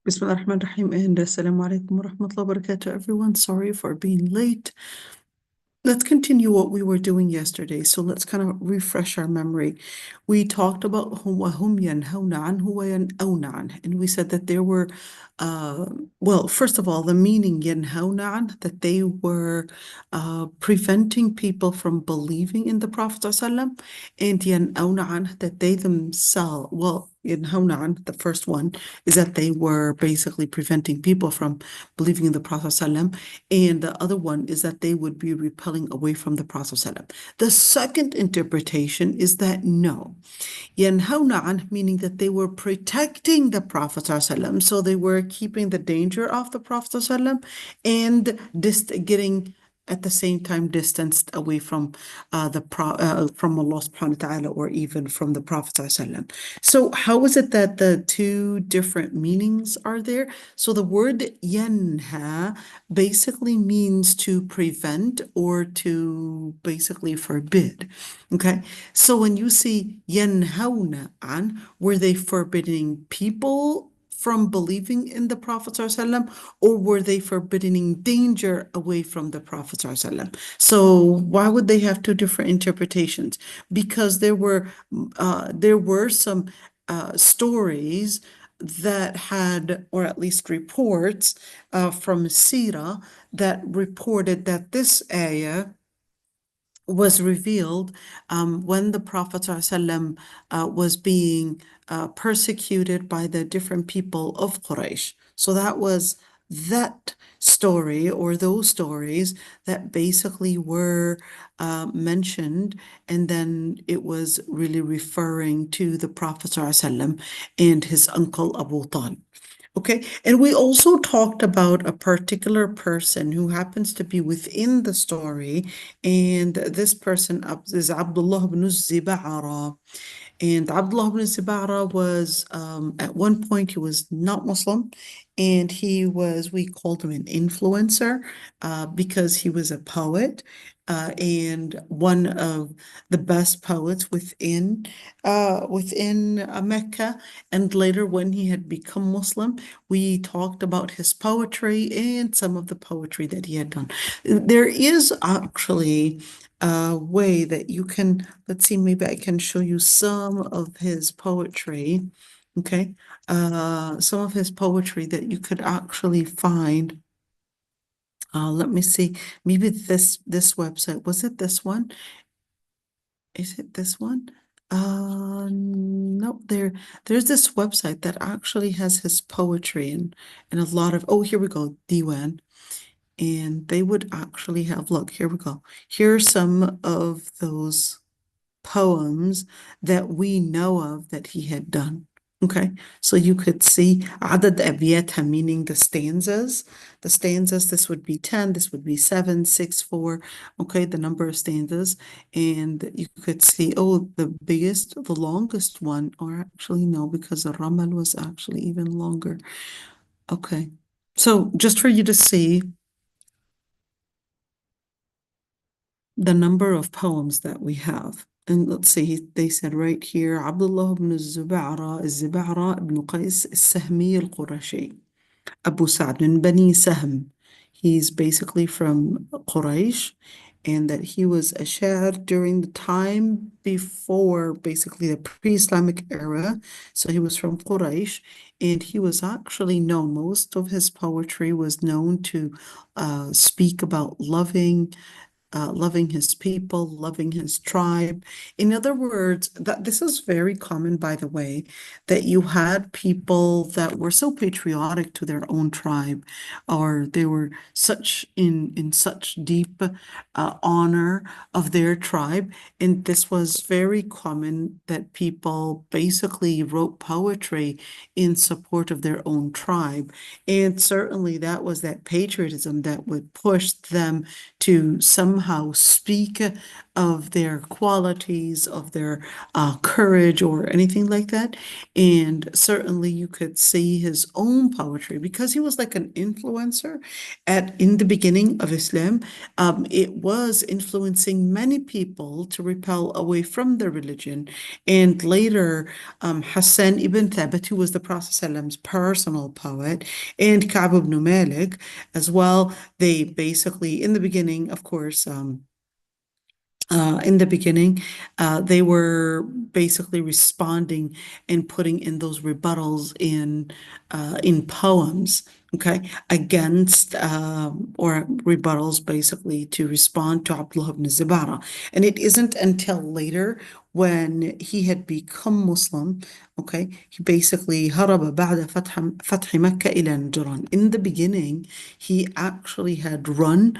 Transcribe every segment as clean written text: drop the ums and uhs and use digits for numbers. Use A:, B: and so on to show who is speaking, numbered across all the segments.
A: Bismillah ar-Rahman ar-Rahim and Assalamu alaikum wa rahmatullahi wa barakatuh, everyone. Sorry for being late. Let's continue what we were doing yesterday. So let's kind of refresh our memory. We talked about وَهُمْ يَنْهَوْنَ عَنْهُ وَيَنْأَوْنَ عَنْهُ. And we said that there were, well, first of all, the meaning يَنْهَوْنَ عَنْهُ, that they were preventing people from believing in the Prophet ﷺ, and يَنْأَوْنَ عَنْهُ, that they themselves, well, يَنْهَوْنَ عَنْهُ, the first one, is that they were basically preventing people from believing in the Prophet ﷺ. And the other one is that they would be repelling away from the Prophet ﷺ. The second interpretation is that no, ينهون عنه, meaning that they were protecting the Prophet ﷺ. So they were keeping the danger of the Prophet ﷺ and getting at the same time distanced away from from Allah subhanahu wa ta'ala, or even from the Prophet ﷺ. So how is it that the two different meanings are there? So the word yanha basically means to prevent or to basically forbid. Okay, so when you see yanhauna an, were they forbidding people from believing in the Prophet ﷺ, or were they forbidding danger away from the Prophet ﷺ? So why would they have two different interpretations? Because there were some stories that had, or at least reports from Sirah, that reported that this ayah was revealed when the Prophet ﷺ was being persecuted by the different people of Quraysh. So that was that story, or those stories, that basically were mentioned, and then it was really referring to the Prophet ﷺ and his uncle Abu Talib. Okay, and we also talked about a particular person who happens to be within the story, and this person is Abdullah ibn Ziba'ara. And Abdullah ibn Ziba'ara was, at one point, he was not Muslim, and we called him an influencer because he was a poet, and one of the best poets within Mecca. And later, when he had become Muslim, we talked about his poetry and some of the poetry that he had done. There is actually a way that you can, let's see, maybe I can show you some of his poetry. Okay, some of his poetry that you could actually find. Let me see, maybe this website, was it this one? Is it this one? No, there's this website that actually has his poetry and a lot of, oh, here we go, Diwan. And they would actually have, look, here we go. Here are some of those poems that we know of that he had done. Okay, so you could see عدد أبياتها, meaning the stanzas. The stanzas, this would be 10, this would be 7, 6, 4. Okay, the number of stanzas. And you could see, oh, the longest one, or actually no, because the Ramal was actually even longer. Okay, so just for you to see the number of poems that we have. And let's see, they said right here, Abdullah ibn الزبعرة ibn Qais السهمي القرشي, Abu Sa'd bin Bani Sahm. He's basically from Quraysh, and that he was a sha'ir during the time before basically the pre-Islamic era. So he was from Quraysh, and he was actually known, most of his poetry was known to speak about loving his people, loving his tribe. In other words, that this is very common, by the way, that you had people that were so patriotic to their own tribe, or they were such in such deep honor of their tribe. And this was very common, that people basically wrote poetry in support of their own tribe. And certainly that was that patriotism that would push them to somehow speak of their qualities, of their courage, or anything like that. And certainly you could see his own poetry because he was like an influencer in the beginning of Islam. It was influencing many people to repel away from their religion. And later, Hassan ibn Thabit, who was the Prophet's personal poet, and Ka'b ibn Malik as well, they basically, in the beginning, of course, in the beginning, they were basically responding and putting in those rebuttals in poems, okay, against or rebuttals basically to respond to Abdullah ibn Zabara. And it isn't until later when he had become Muslim, okay, he basically هرب بعد فتح مكة إلى نجران. In the beginning, he actually had run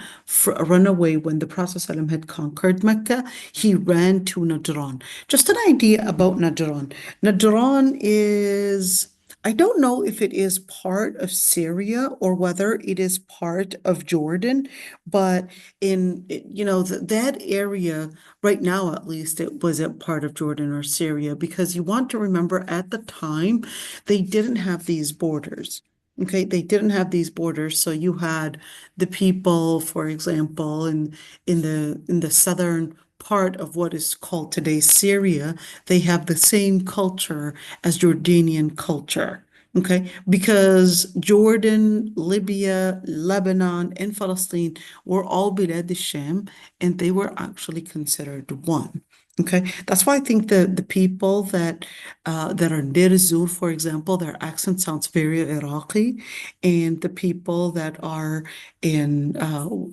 A: away when the Prophet ﷺ had conquered Mecca. He ran to Najran. Just an idea about Najran. Najran is, I don't know if it is part of Syria or whether it is part of Jordan, but that area right now, at least, it wasn't part of Jordan or Syria because you want to remember at the time they didn't have these borders. Okay, they didn't have these borders, so you had the people, for example, in the southern part of what is called today Syria, they have the same culture as Jordanian culture. Okay, because Jordan, Libya, Lebanon, and Palestine were all Bilad al-Sham, and they were actually considered one. Okay, that's why I think the people that are Deir ez-Zor, for example, their accent sounds very Iraqi, and the people that are in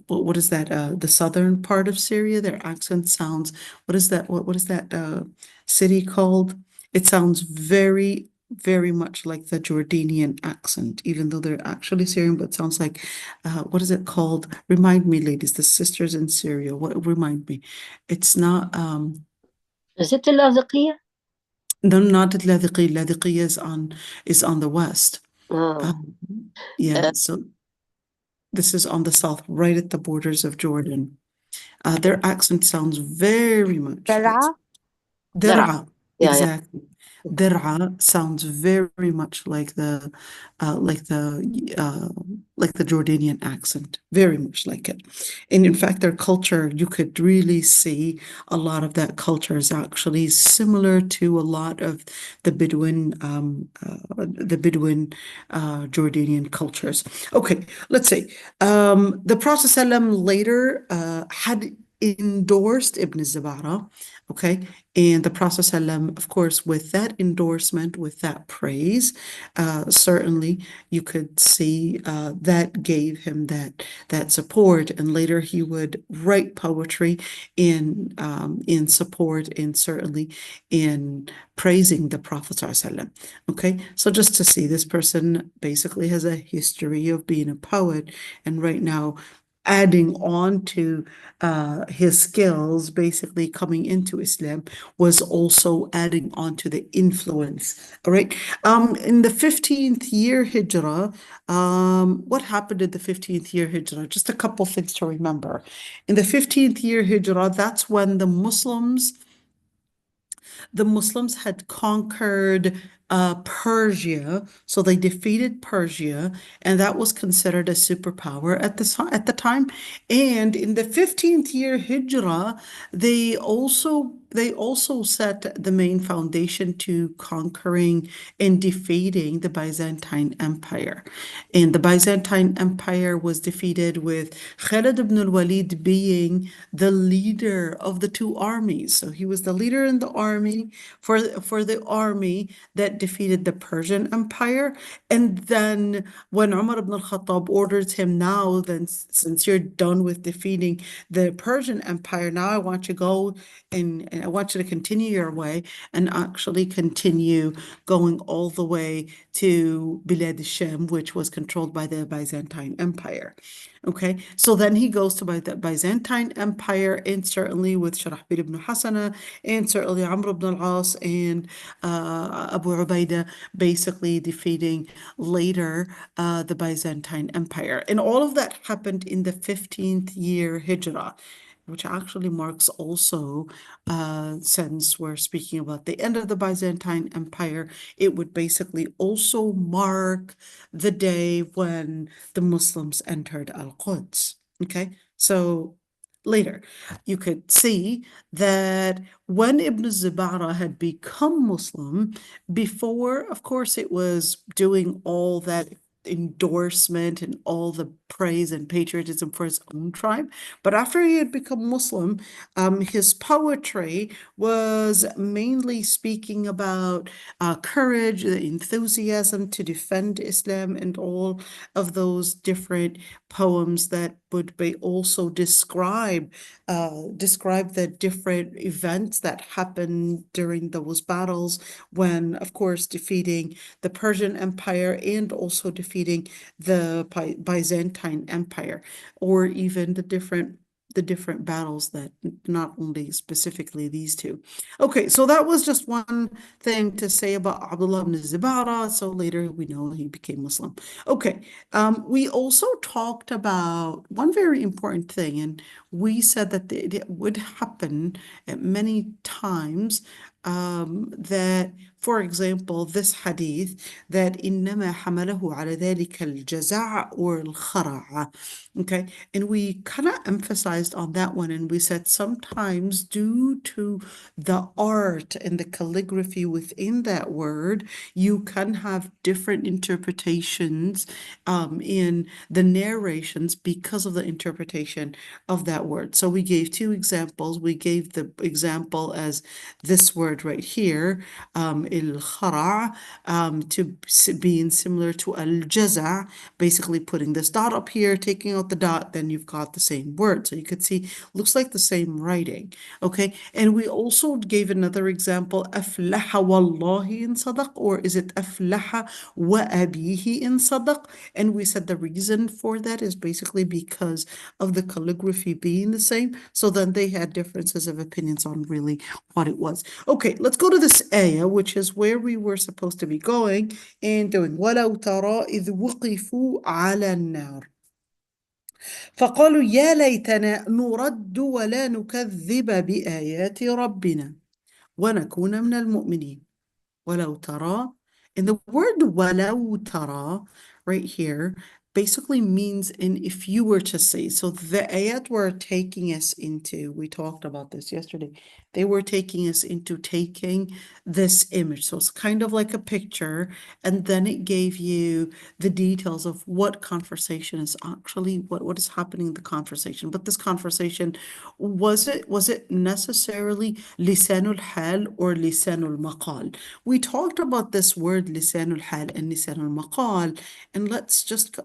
A: what is that? The southern part of Syria, their accent sounds. What is that? What is that city called? It sounds very, very much like the Jordanian accent, even though they're actually Syrian, but it sounds like what is it called? Remind me, ladies, the sisters in Syria. What remind me? It's not
B: Is it اللاذقية؟
A: no, not Ladiqi. Ladiqi is on the west.
B: آه.
A: Um, yeah, so this is on the south, right at the borders of Jordan. Their accent sounds very much like
C: درعا.
B: درعا.
A: Dir'a.
B: Yeah, yeah.
A: Exactly. Dir'a sounds very much like the Jordanian accent, very much like it. And in fact, their culture, you could really see a lot of that culture is actually similar to a lot of the Bedouin Jordanian cultures. Okay, let's see. The Prophet ﷺ later had endorsed Ibn Zabara, okay, and the Prophet ﷺ, of course, with that endorsement, with that praise, certainly you could see that gave him that support. And later he would write poetry in support and certainly in praising the Prophet ﷺ. Okay, so just to see this person basically has a history of being a poet, and right now adding on to his skills, basically coming into Islam, was also adding on to the influence. All right. In the 15th year Hijrah, what happened in the 15th year Hijrah? Just a couple things to remember. In the 15th year Hijrah, that's when the Muslims had conquered Persia, so they defeated Persia, and that was considered a superpower at the time. And in the 15th year Hijrah, they also set the main foundation to conquering and defeating the Byzantine Empire. And the Byzantine Empire was defeated with Khalid ibn al-Walid being the leader of the two armies. So he was the leader in the army for the army that defeated the Persian Empire. And then when Umar ibn al-Khattab orders him, now then since you're done with defeating the Persian Empire, now I want you to go and I want you to continue your way and actually continue going all the way to Bilad al-Sham, which was controlled by the Byzantine Empire. Okay, so then he goes to the Byzantine Empire, and certainly with Shurahbil ibn Hasana, and certainly Amr ibn al-As and Abu Ubaidah, basically defeating later the Byzantine Empire. And all of that happened in the 15th year Hijrah. which actually marks also since we're speaking about the end of the Byzantine Empire, it would basically also mark the day when the Muslims entered Al-Quds. Okay, so later you could see that when Ibn Zibara had become Muslim, before, of course, it was doing all that endorsement and all the praise and patriotism for his own tribe. But after he had become Muslim, his poetry was mainly speaking about courage, the enthusiasm to defend Islam, and all of those different poems that would be also describe the different events that happened during those battles when, of course, defeating the Persian Empire and also defeating the Byzantine Empire, or even the different battles that not only specifically these two. Okay, so that was just one thing to say about Abdullah ibn Zibara. So later we know he became Muslim. Okay, we also talked about one very important thing, and we said that it would happen many times that, for example, this hadith that إنما حمله على ذلك الجزع or الخرع. Okay, and we kind of emphasized on that one, and we said sometimes due to the art and the calligraphy within that word, you can have different interpretations in the narrations because of the interpretation of that word. So we gave two examples. We gave the example as this word right here, il-khara, to being similar to al-jaza, basically putting this dot up here, taking out the dot, then you've got the same word. So you could see, looks like the same writing. Okay, and we also gave another example, aflaha wallahi in sadaq, or is it aflaha wa abihi in sadaq? And we said the reason for that is basically because of the calligraphy being the same. So then they had differences of opinions on really what it was. Okay, let's go to this ayah, which is where we were supposed to be going and doing. وَلَوْ تَرَى إِذْ وُقِفُوا عَلَى النَّارِ فقالوا يا ليتنا نرد ولا نكذب بآيات ربنا ونكون من المؤمنين. ولو ترى, and the word ولو ترى right here basically means in if you were to say. So the ayat were taking us into, we talked about this yesterday, they were taking us into taking this image. So it's kind of like a picture, and then it gave you the details of what conversation is actually, what is happening in the conversation. But this conversation, was it necessarily lisanul hal or lisanul maqal? We talked about this word lisanul hal and lisanul maqal, and let's just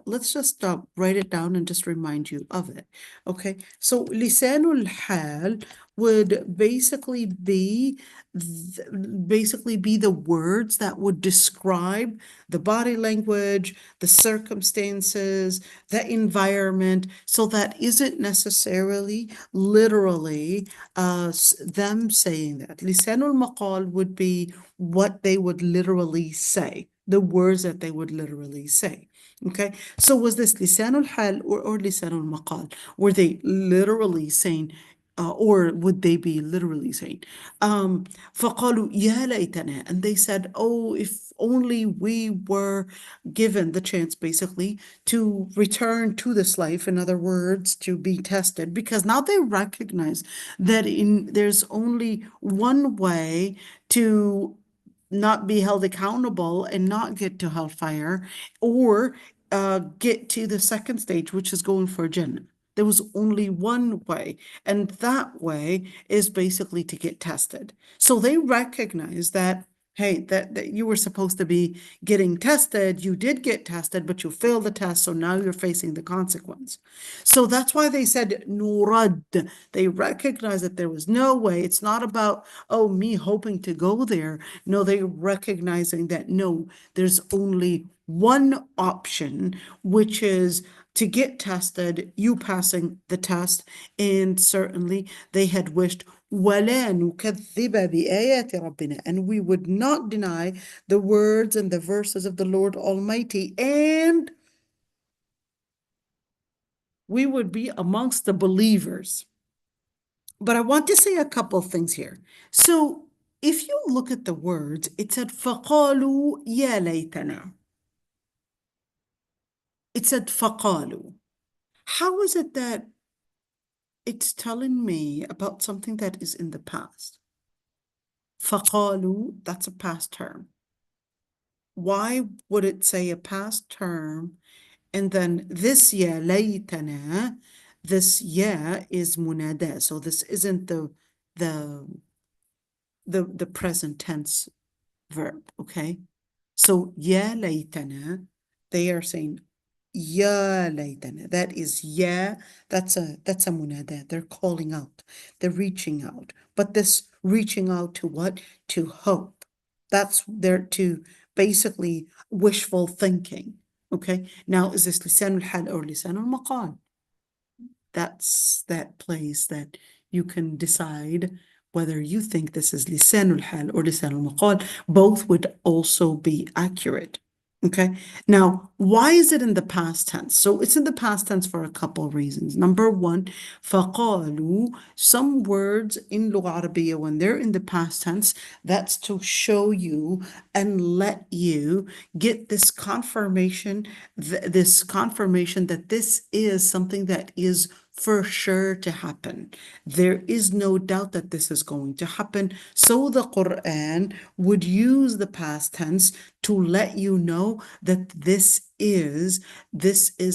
A: write it down and just remind you of it. Okay, so lisanul hal would basically be the words that would describe the body language, the circumstances, the environment. So that isn't necessarily literally them saying that. Lisanul maqal would be what they would literally say, the words that they would literally say. Okay, so was this lisanul hal or lisanul maqal? Were they literally saying, or would they be literally saying, فَقَالُوا يَا لَيْتَنَا, and they said, oh, if only we were given the chance, basically, to return to this life, in other words, to be tested, because now they recognize that there's only one way to not be held accountable and not get to hellfire, or get to the second stage, which is going for Jannah. There was only one way, and that way is basically to get tested. So they recognize that, hey, that you were supposed to be getting tested. You did get tested, but you failed the test, so now you're facing the consequence. So that's why they said nurad. They recognize that there was no way. It's not about, oh, me hoping to go there. No, they recognizing that no, there's only one option, which is to get tested, you passing the test, and certainly they had wished وَلَا نُكَذِّبَ بِآيَاتِ رَبِّنَا, and we would not deny the words and the verses of the Lord Almighty, and we would be amongst the believers. But I want to say a couple things here. So if you look at the words, it said فَقَالُوا يَا لَيْتَنَا. It said فَقَالُوا. How is it that it's telling me about something that is in the past? فَقَالُوا, that's a past term. Why would it say a past term? And then this يا ليتنا, this يا is munada. So this isn't the present tense verb, okay? So يا ليتنا, they are saying يا ليتنا. That is يا, that's a munada. They're calling out, they're reaching out. But this reaching out to what? To hope. That's there to basically wishful thinking. Okay. Now, is this لسان الحال or لسان المقال? That's that place that you can decide whether you think this is لسان الحال or لسان المقال. Both would also be accurate. Okay. Now, why is it in the past tense? So it's in the past tense for a couple of reasons. Number one, فقالوا, some words in لغة عربية, when they're in the past tense, that's to show you and let you get this confirmation, that this is something that is for sure to happen. There is no doubt that this is going to happen. So the Quran would use the past tense to let you know that this is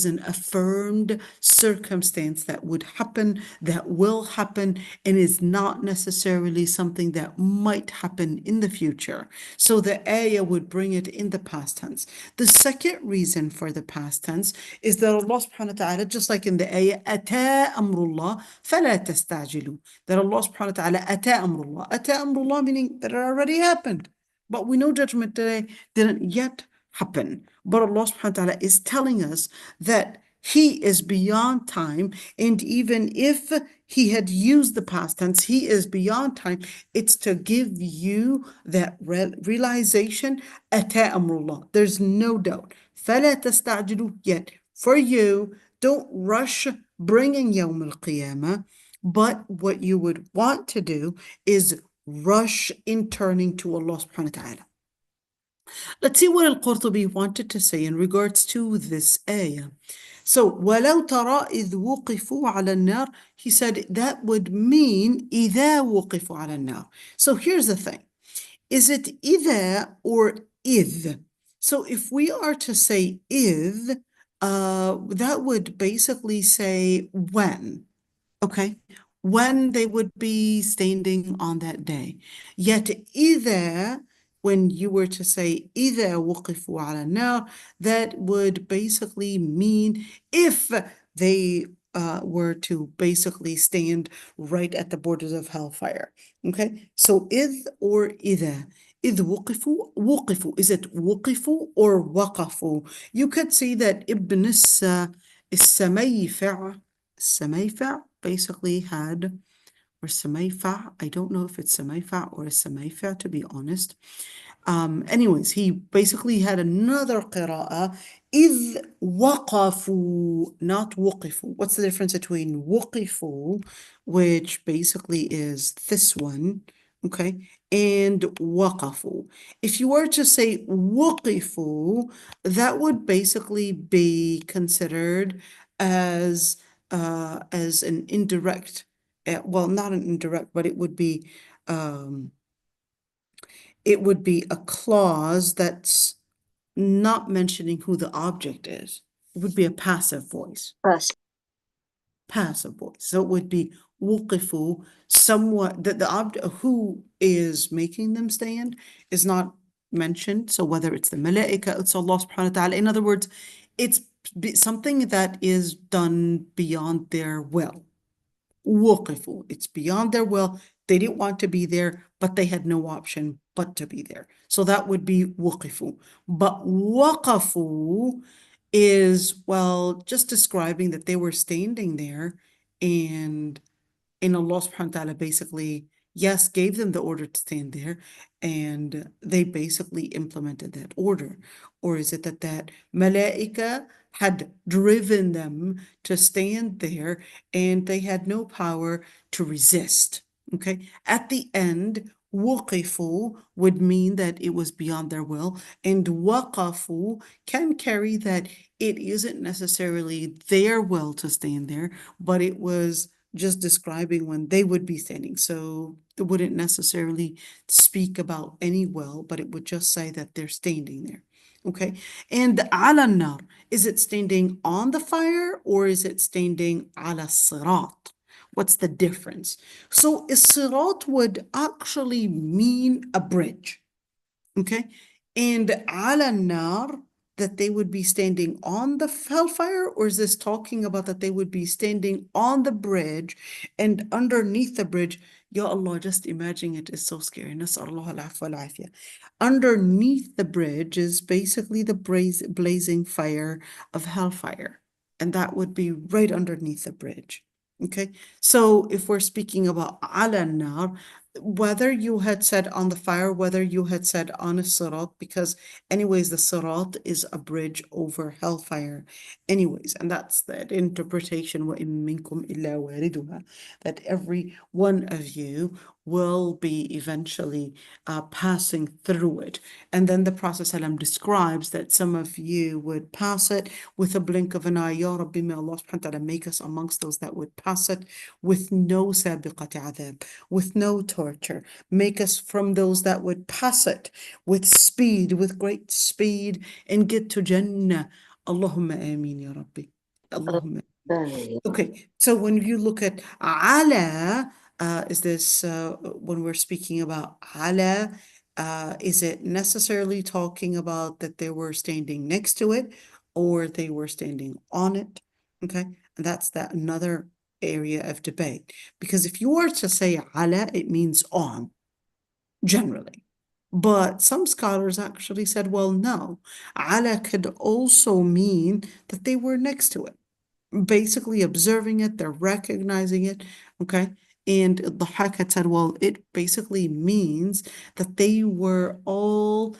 A: an affirmed circumstance that would happen, that will happen, and is not necessarily something that might happen in the future. So the ayah would bring it in the past tense. The second reason for the past tense is that Allah subhanahu wa ta'ala, just like in the ayah, أتى أمر الله فلا تستعجلوا. That Allah subhanahu wa ta'ala, أتى أمر الله. أتى أمر الله meaning that it already happened. But we know Judgment Day didn't yet happen. But Allah subhanahu wa ta'ala is telling us that He is beyond time, and even if He had used the past tense, He is beyond time. It's to give you that realization. أتى أمر الله. There's no doubt. فلا تستعجلوا, yet for you, don't rush bringing يوم القيامة, but what you would want to do is rush in turning to Allah subhanahu wa ta'ala. Let's see what al-Qurtubi wanted to say in regards to this ayah. So, وَلَوْ تَرَى إِذْ وُقِفُوا عَلَى النَّارِ, he said that would mean إِذَا وُقِفُوا عَلى النَّارِ. So here's the thing. Is it إِذَا or إِذ? So if we are to say إِذ, that would basically say when. Okay, when they would be standing on that day. Yet إذا, when you were to say إذا وقفوا على النار, that would basically mean if they were to basically stand right at the borders of hellfire. Okay, so إذ or إذا. إذ وقفوا, is it وقفوا or وقفوا? You could see that Ibn السميفع basically had, or Samayfa, I don't know if it's Samayfa or Samayfa, to be honest. Anyways, he basically had another qira'ah, إذ وقفوا, not وقفوا. What's the difference between وقفوا, which basically is this one, okay, and وقفوا? If you were to say وقفوا, that would basically be considered as an indirect, well, not an indirect, but it would be a clause that's not mentioning who the object is. It would be a passive voice. Passive voice. So it would be وقفوا, somewhat that the object who is making them stand is not mentioned. So whether it's the malaika, it's Allah subhanahu wa ta'ala. In other words, it's something that is done beyond their will. وقفوا, it's beyond their will. They didn't want to be there, but they had no option but to be there. So that would be وقفوا. But وقفوا is, well, just describing that they were standing there, and Allah subhanahu wa ta'ala basically, yes, gave them the order to stand there, and they basically implemented that order? Or is it that that malaika had driven them to stand there and they had no power to resist? Okay, at the end, وقفوا would mean that it was beyond their will, and وقفوا can carry that it isn't necessarily their will to stand there, but it was just describing when they would be standing. So it wouldn't necessarily speak about any will, but it would just say that they're standing there. Okay. And ala nar, is it standing on the fire or is it standing ala sirat? What's the difference? So sirat would actually mean a bridge. Okay. And ala nar, that they would be standing on the hellfire, or is this talking about that they would be standing on the bridge and underneath the bridge? Ya Allah, just imagining it is so scary. Nas'Allah al-afwa wal-afiyah. Underneath the bridge is basically the blazing fire of hellfire, and that would be right underneath the bridge. Okay, so if we're speaking about ala nar, whether you had said on the fire, whether you had said on a sirat, because anyways, the sirat is a bridge over hellfire anyways, and that's that interpretation, وَإِن مِّنكُمْ إِلَّا وَارِدُهَا, that every one of you will be eventually passing through it. And then the Prophet ﷺ describes that some of you would pass it with a blink of an eye. Ya Rabbi, may Allah subhanahu wa ta'ala make us amongst those that would pass it with no sabiqati adhab, with no torture. Make us from those that would pass it with speed, with great speed, and get to Jannah. Allahumma ameen, Ya Rabbi. Allahumma. Okay, so when you look at ala, is this when we're speaking about ala, is it necessarily talking about that they were standing next to it or they were standing on it? Okay, and that's that another area of debate. Because if you were to say ala, it means on, generally. But some scholars actually said, well, no, ala could also mean that they were next to it, basically observing it, they're recognizing it, okay? And the Hakat said, well, it basically means that they were all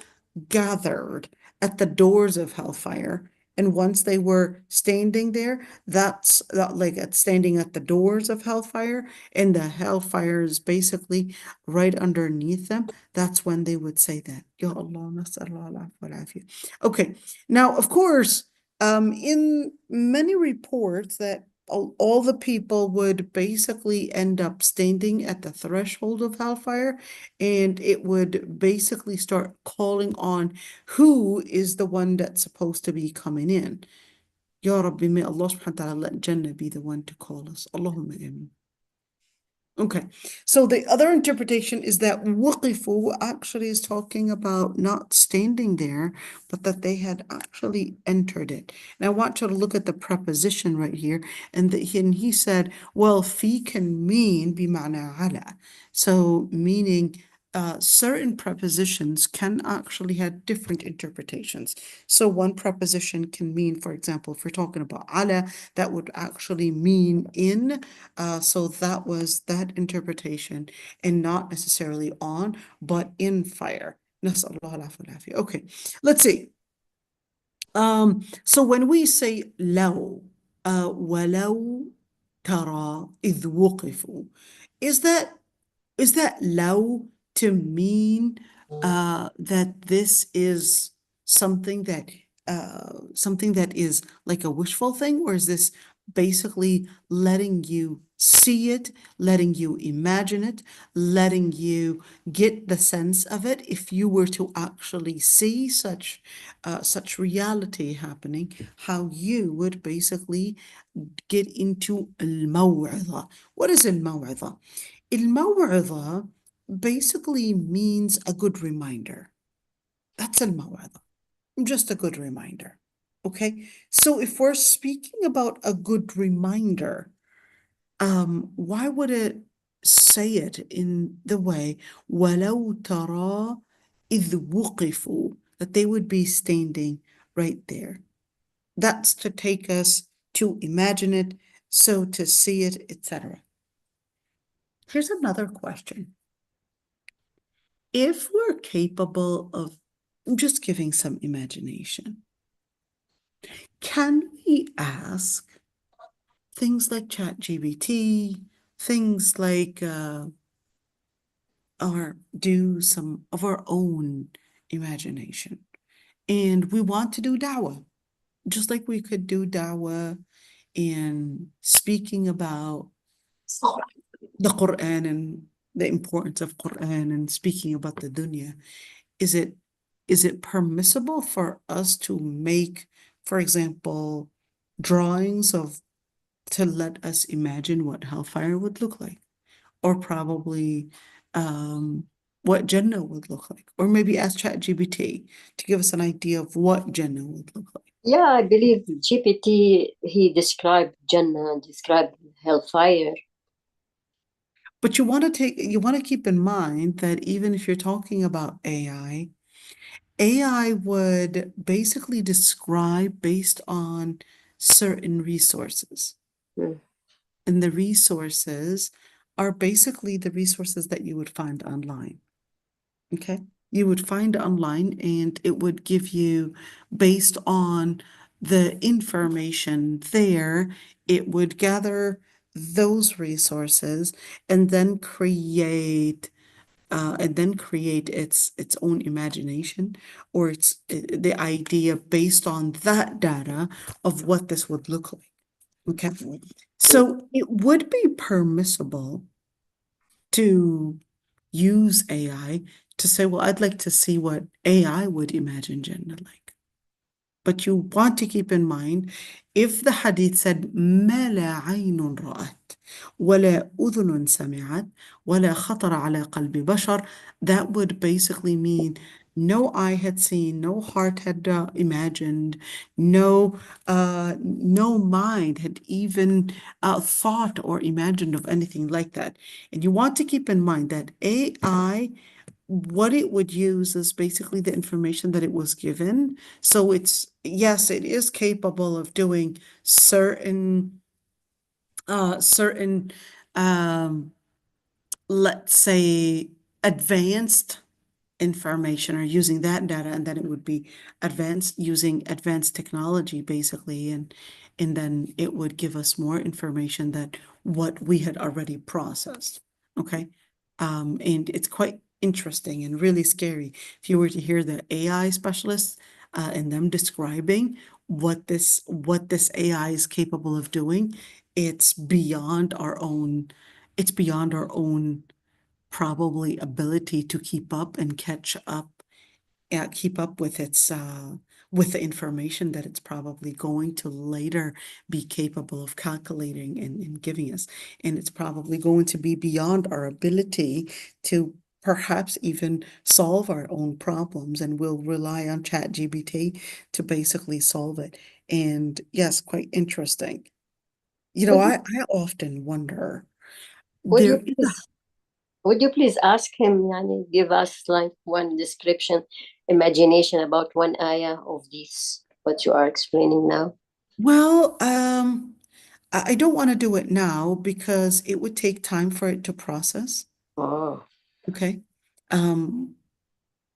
A: gathered at the doors of hellfire. And once they were standing there, that's like standing at the doors of hellfire, and the hellfire is basically right underneath them. That's when they would say that. Ya Allah, nas'Allah al-afiyah. Okay, now, of course, in many reports that all the people would basically end up standing at the threshold of hellfire, and it would basically start calling on who is the one that's supposed to be coming in. Ya Rabbi, may Allah subhanahu wa ta'ala let Jannah be the one to call us. Allahumma ameen. Okay, so the other interpretation is that wuqifu actually is talking about not standing there, but that they had actually entered it. And I want you to look at the preposition right here, and he said, well, fi can mean bima'na ala. So meaning certain prepositions can actually have different interpretations. So one preposition can mean, for example, if we're talking about ala, that would actually mean in. So that was that interpretation, and not necessarily on, but in fire. Okay, let's see. So when we say لو, ولو ترى إذ وقفوا, is that لو to mean that this is something that is like a wishful thing, or is this basically letting you see it, letting you imagine it, letting you get the sense of it? If you were to actually see such reality happening, how you would basically get into al-maw'idha. What is al-maw'idha? Al-maw'idha basically means a good reminder. That's al-maw'idha, just a good reminder. Okay, so if we're speaking about a good reminder, why would it say it in the way وَلَوْ تَرَى إِذْ وُقِفُوا, that they would be standing right there? That's to take us to imagine it, so to see it, etc. Here's another question. if we're capable of just giving some imagination, can we ask things like ChatGPT, things like, or do some of our own imagination? And we want to do dawah, just like we could do dawah in speaking about the Quran and the importance of Quran and speaking about the dunya. Is it permissible for us to make, for example, drawings of to let us imagine what hellfire would look like, or probably what Jannah would look like, or maybe ask ChatGPT to give us an idea of what Jannah would look like.
B: Yeah, I believe GPT, he described Jannah, described hellfire.
A: But you want to keep in mind that even if you're talking about AI would basically describe based on certain resources.
B: Mm.
A: And the resources are basically the resources that you would find online. Okay? You would find online and it would give you, based on the information there, it would gather those resources and then create its own imagination or the idea based on that data of what this would look like. Okay. So it would be permissible to use AI to say, well, I'd like to see what AI would imagine Jannah like. But you want to keep in mind, if the hadith said, ما لا عين رأت ولا أذن سمعت ولا خطر على قلب بشر, that would basically mean no eye had seen, no heart had imagined, no mind had even thought or imagined of anything like that. And you want to keep in mind that AI, what it would use is basically the information that it was given. So yes, it is capable of doing certain, um, let's say, advanced information or using that data, and then it would be using advanced technology basically, and then it would give us more information than what we had already processed. Okay. And it's quite interesting and really scary if you were to hear the AI specialists and them describing what this AI is capable of doing. It's beyond our own probably ability to keep up and keep up with with the information that it's probably going to later be capable of calculating and giving us. And it's probably going to be beyond our ability to perhaps even solve our own problems, and we'll rely on ChatGPT to basically solve it. And yes, quite interesting.
B: Would
A: I often wonder,
B: would you
A: there is
B: please would you please ask him, yani, give us like one description, imagination about one ayah of this, what you are explaining now?
A: well, I don't want to do it now because it would take time for it to process.
B: Oh,
A: Okay. Um,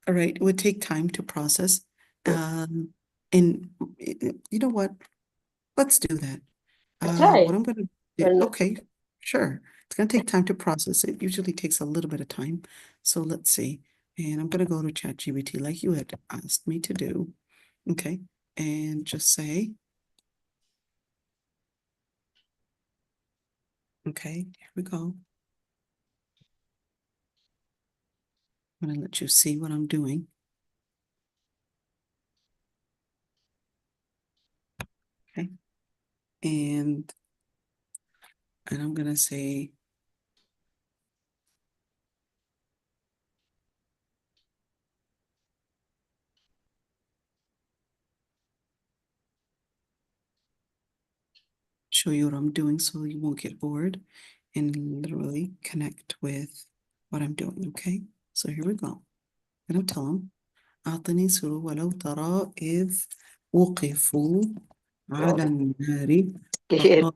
A: all right. It would take time to process. Um, and you know what? Let's do that.
B: try.
A: What I'm going to do,
B: Well,
A: okay, sure. It's going to take time to process. It usually takes a little bit of time. So let's see. And I'm going to go to ChatGPT like you had asked me to do. Okay. And just say, okay, here we go. I'm going to let you see what I'm doing. Okay. And I'm going to say, show you what I'm doing so you won't get bored and literally connect with what I'm doing. Okay. So here we go. I'm going to tell them, أعطني سرور ولو ترى إذ وقفوا على النار
B: كثير.
A: فقالوا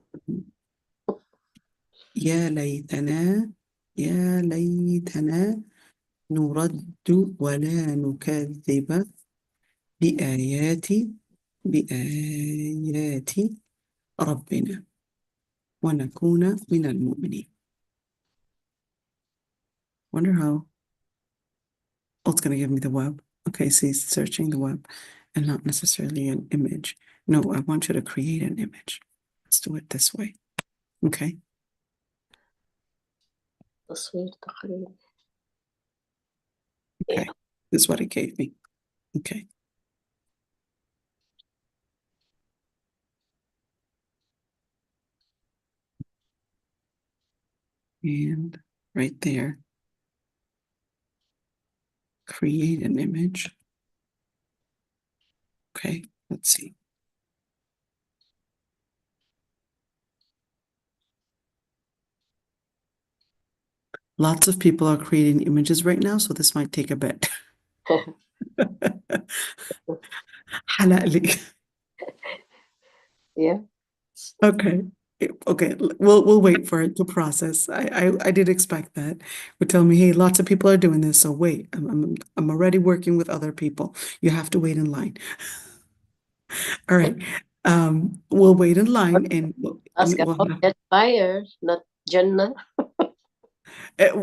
A: يا ليتنا نرد ولا نكذب بآيات ربنا ونكون من المؤمنين. Wonder how. Oh, it's going to give me the web. Okay, so he's searching the web and not necessarily an image. No, I want you to create an image. Let's do it this way. Okay.
B: تصوير تقريبا.
A: Okay. This is what it gave me. Okay. And right there, create an image. Okay, let's see. Lots of people are creating images right now, so this might take a bit. حلقلي.
B: Yeah.
A: Okay. Okay, we'll wait for it to process. I did expect that. Would tell me, hey, lots of people are doing this, so wait. I'm already working with other people. You have to wait in line. All right. We'll wait in line and
B: Ask
A: we'll
B: about
A: have,
B: that fire, not Jannah.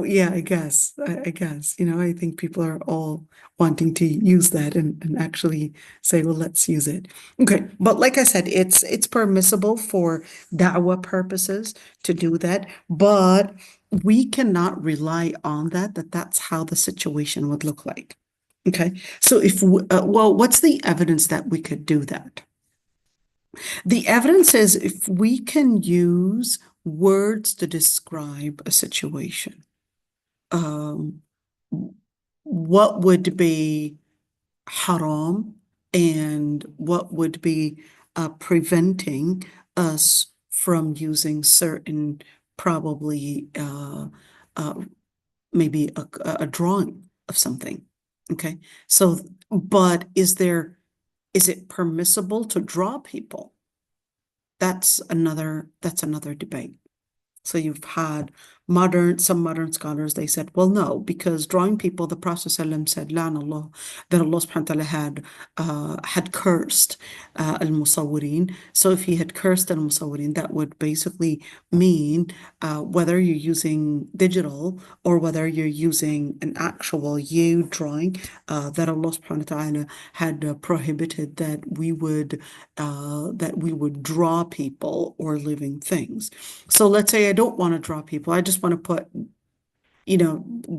A: yeah, I guess. I guess. I think people are all wanting to use that and actually say, well, let's use it. Okay. But like I said, it's permissible for da'wah purposes to do that, but we cannot rely on that's how the situation would look like. Okay. So well, what's the evidence that we could do that? The evidence is if we can use words to describe a situation, what would be haram and what would be preventing us from using certain, probably maybe a drawing of something. Okay. So, but is it permissible to draw people? That's another debate. So you've had some modern scholars, they said, well, no, because drawing people, the Prophet ﷺ said, "La'an Allah," that Allah subhanahu wa ta'ala had cursed al-musawwirin. So if he had cursed al-musawwirin, that would basically mean whether you're using digital or whether you're using an actual you drawing, that Allah subhanahu wa ta'ala had prohibited that we would draw people or living things. So let's say I don't want to draw people. I just want to put,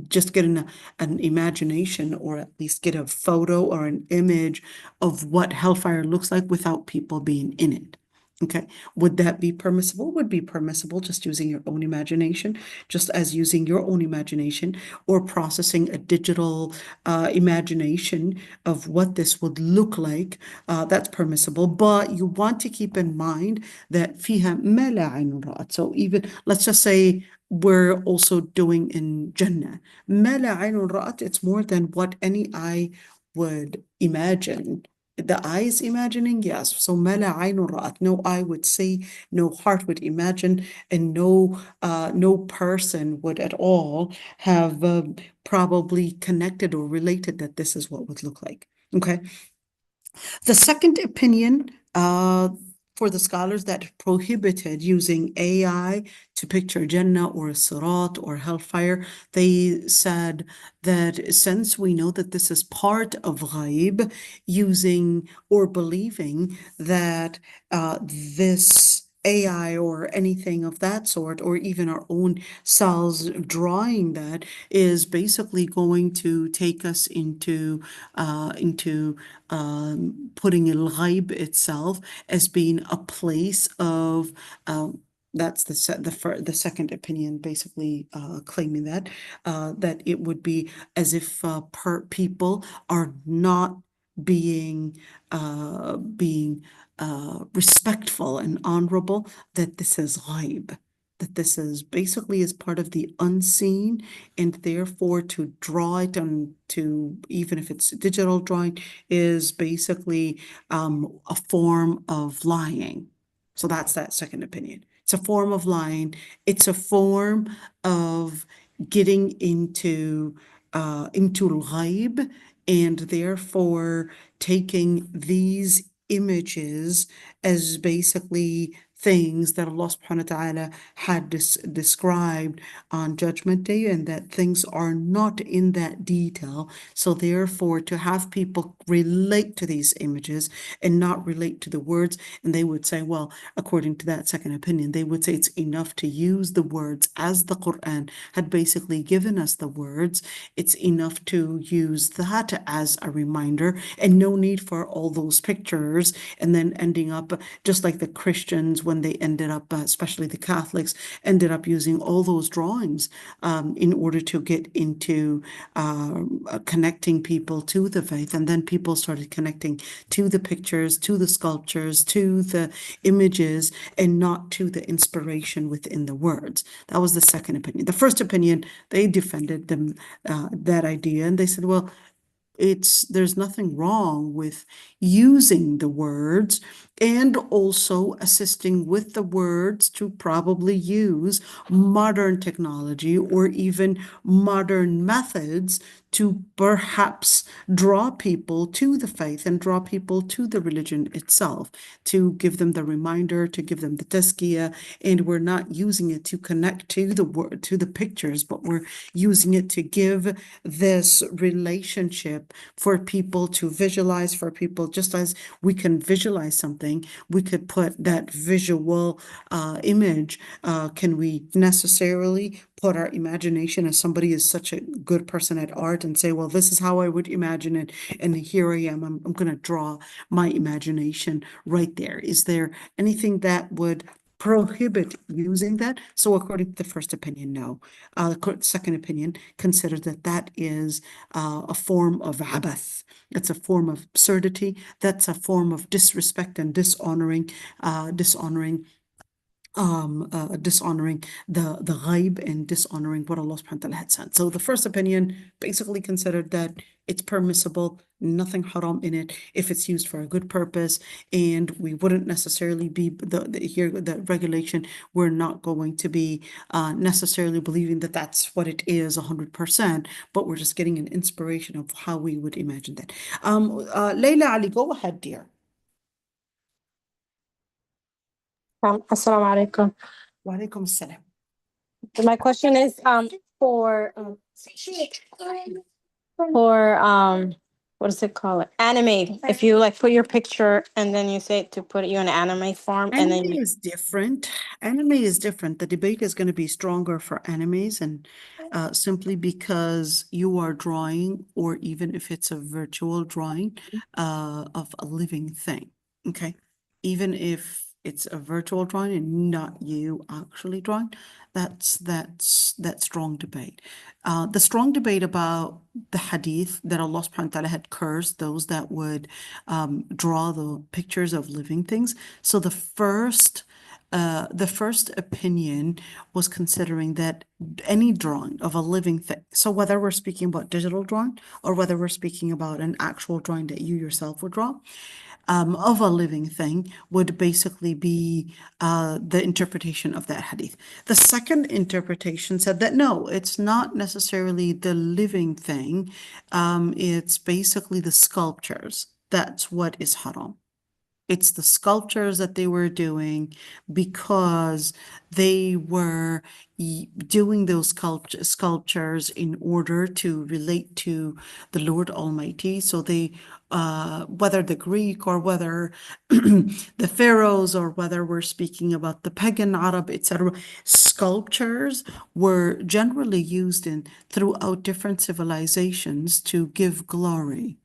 A: just get an imagination or at least get a photo or an image of what hellfire looks like without people being in it. Okay. Would that be permissible? Would be permissible, just using your own imagination, just as using your own imagination or processing a digital imagination of what this would look like. That's permissible, but you want to keep in mind that فيها ما لا عين رأت. So even, let's just say we're also doing in Jannah. ما لا عين رأت, it's more than what any eye would imagine. The eye is imagining, yes. So ما لا عين رأت, no eye would see, no heart would imagine, and no person would at all have probably connected or related that this is what would look like. Okay. The second opinion for the scholars that prohibited using AI to picture Jannah or Sirat or hellfire, they said that since we know that this is part of ghaib, using or believing that this AI or anything of that sort, or even our own cells drawing that, is basically going to take us into putting al-ghaib itself as being a place of that's the second opinion, basically claiming that it would be as if people are not being respectful and honorable, that this is ghaib, that this is basically is part of the unseen, and therefore to draw it on to, even if it's digital drawing, is basically a form of lying. So that's that second opinion. It's a form of lying. It's a form of getting into into al-ghaib, and therefore taking these images as basically things that Allah subhanahu wa ta'ala had described on Judgment Day, and that things are not in that detail. So therefore, to have people relate to these images and not relate to the words, and they would say, well, according to that second opinion, they would say it's enough to use the words as the Quran had basically given us the words. It's enough to use that as a reminder, and no need for all those pictures, and then ending up just like the Christians when they ended up, especially the Catholics, ended up using all those drawings in order to get into connecting people to the faith. And then people started connecting to the pictures, to the sculptures, to the images, and not to the inspiration within the words. That was the second opinion. The first opinion, they defended them that idea, and they said, well, there's nothing wrong with using the words and also assisting with the words to probably use modern technology or even modern methods to perhaps draw people to the faith and draw people to the religion itself, to give them the reminder, to give them the tazkiyah. And we're not using it to connect to the word, to the pictures, but we're using it to give this relationship for people to visualize, for people, just as we can visualize something, we could put that visual image. Can we necessarily put our imagination, as somebody is such a good person at art, and say, well, this is how I would imagine it, and here I am, I'm going to draw my imagination right there. Is there anything that would prohibit using that? So according to the first opinion, no. Second opinion considered that that is a form of abath. It's a form of absurdity. That's a form of disrespect and dishonoring the ghaib and dishonoring what Allah subhanahu wa ta'ala had sent. So the first opinion basically considered that it's permissible, nothing haram in it, if it's used for a good purpose, and we wouldn't necessarily be the regulation, we're not going to be necessarily believing that that's what it is 100%, but we're just getting an inspiration of how we would imagine that. Layla Ali, go ahead, dear.
C: Assalamu alaikum.
A: Wa alaikum assalam.
C: My question is for what is it called? Anime. If you like put your picture and then you say to put you in anime form, and then
A: Anime is different. Anime is different. The debate is going to be stronger for animes, and simply because you are drawing, or even if it's a virtual drawing of a living thing. Okay. Even if it's a virtual drawing and not you actually drawing, that's that strong debate. The strong debate about the hadith that Allah subhanahu wa ta'ala had cursed those that would draw the pictures of living things. So the first opinion was considering that any drawing of a living thing, so whether we're speaking about digital drawing or whether we're speaking about an actual drawing that you yourself would draw, of a living thing, would basically be the interpretation of that hadith. The second interpretation said that no, it's not necessarily the living thing. It's basically the sculptures. That's what is haram. It's the sculptures that they were doing because they were doing those sculptures in order to relate to the Lord Almighty. So they, whether the Greek or whether the pharaohs or whether we're speaking about the pagan Arab, etc., sculptures were generally used throughout different civilizations to give glory.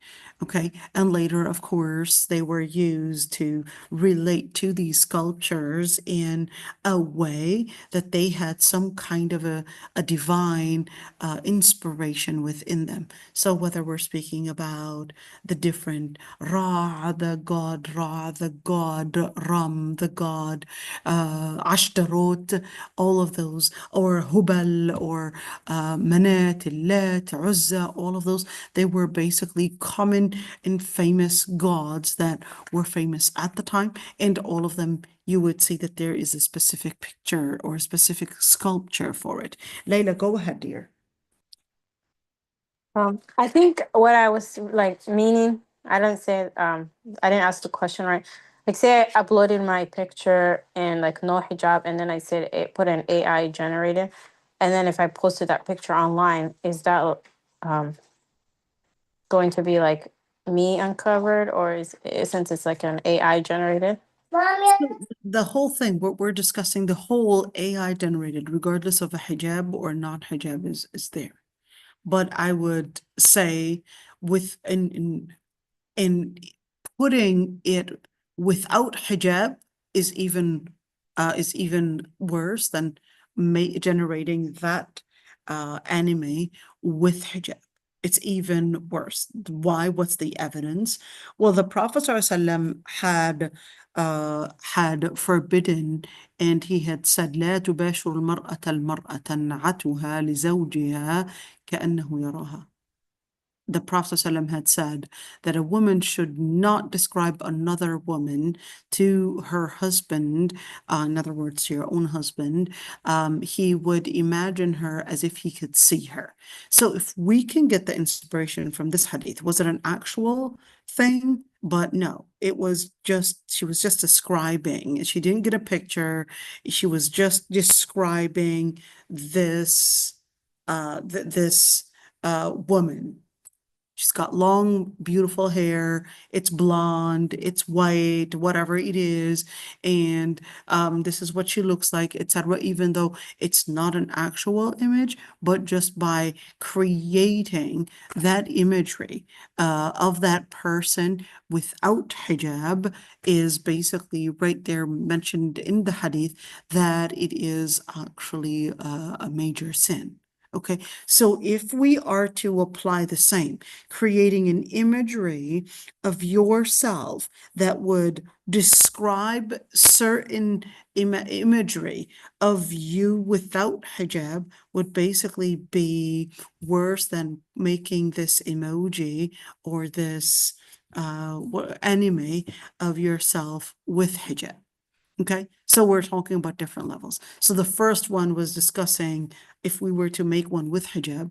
A: Okay, and later, of course, they were used to relate to these sculptures in a way that they had some kind of a divine inspiration within them. So whether we're speaking about the different Ra, the god Ram, the god Ashtarot, all of those, or Hubal, or Manat, Lat, Uzza, all of those, they were basically common and famous gods that were famous at the time, and all of them you would see that there is a specific picture or a specific sculpture for it. Layla, go ahead, dear.
C: I think what I was like meaning, I didn't say I didn't ask the question right. Like say I uploaded my picture and like no hijab, and then I said it put an AI generated, and then if I posted that picture online, is that going to be like me uncovered, or since it's like an AI generated?
A: So the whole thing, what we're discussing, the whole AI generated, regardless of a hijab or not hijab, is there. But I would say with in putting it without hijab is even worse than generating that anime with hijab. It's even worse. Why? What's the evidence? Well, the Prophet ﷺ had forbidden, and he had said لا تباشر المرأة المرأة نعتها لزوجها كأنه يراها. The Prophet ﷺ had said that a woman should not describe another woman to her husband, in other words, to your own husband. He would imagine her as if he could see her. So if we can get the inspiration from this hadith, was it an actual thing? But no, it was just, she was just describing. She didn't get a picture. She was just describing this, this woman. She's got long, beautiful hair. It's blonde, it's white, whatever it is. And this is what she looks like, etc. Even though it's not an actual image, but just by creating that imagery of that person without hijab is basically right there mentioned in the hadith that it is actually a major sin. Okay, so if we are to apply the same, creating an imagery of yourself that would describe certain imagery of you without hijab would basically be worse than making this emoji or this anime of yourself with hijab. Okay, so we're talking about different levels. So the first one was discussing if we were to make one with hijab,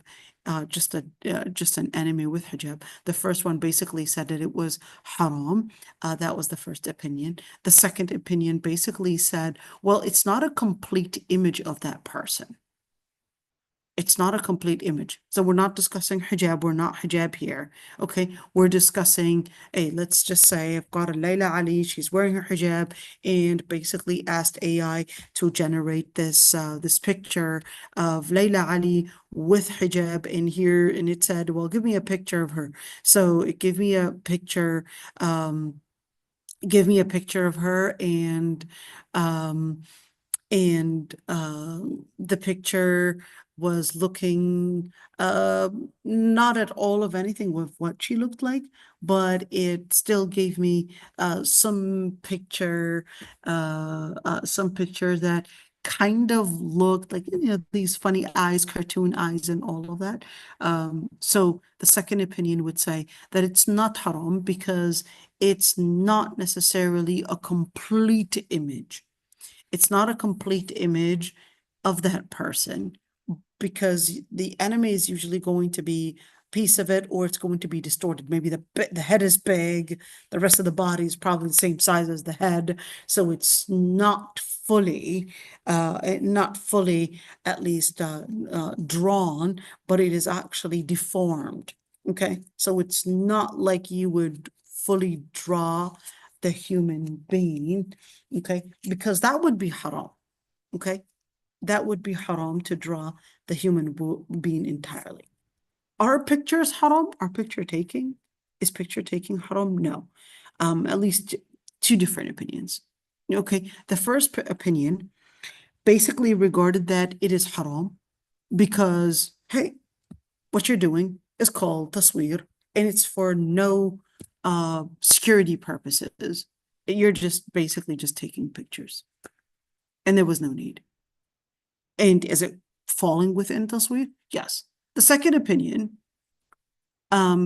A: just an anime with hijab. The first one basically said that it was haram. That was the first opinion. The second opinion basically said, well, it's not a complete image of that person. It's not a complete image. So we're not discussing hijab. We're not hijab here. Okay. We're discussing, hey, let's just say I've got a Layla Ali. She's wearing her hijab and basically asked AI to generate this picture of Layla Ali with hijab in here. And it said, well, give me a picture of her. So it gave me a picture, of her and the picture was looking not at all of anything with what she looked like, but it still gave me some picture that kind of looked like, these funny eyes, cartoon eyes and all of that. So the second opinion would say that it's not haram because it's not necessarily a complete image. It's not a complete image of that person because the enemy is usually going to be a piece of it or it's going to be distorted. Maybe the head is big, the rest of the body is probably the same size as the head, so it's not fully at least drawn, but it is actually deformed. Okay, so it's not like you would fully draw the human being, okay, because that would be haram. Okay, that would be haram to draw the human being entirely. Are pictures haram? Are picture taking? Is picture taking haram? No. At least two different opinions. Okay, the first opinion basically regarded that it is haram because, hey, what you're doing is called tasweer and it's for no security purposes. You're just basically just taking pictures and there was no need. And is it falling within tasweer? Yes. The second opinion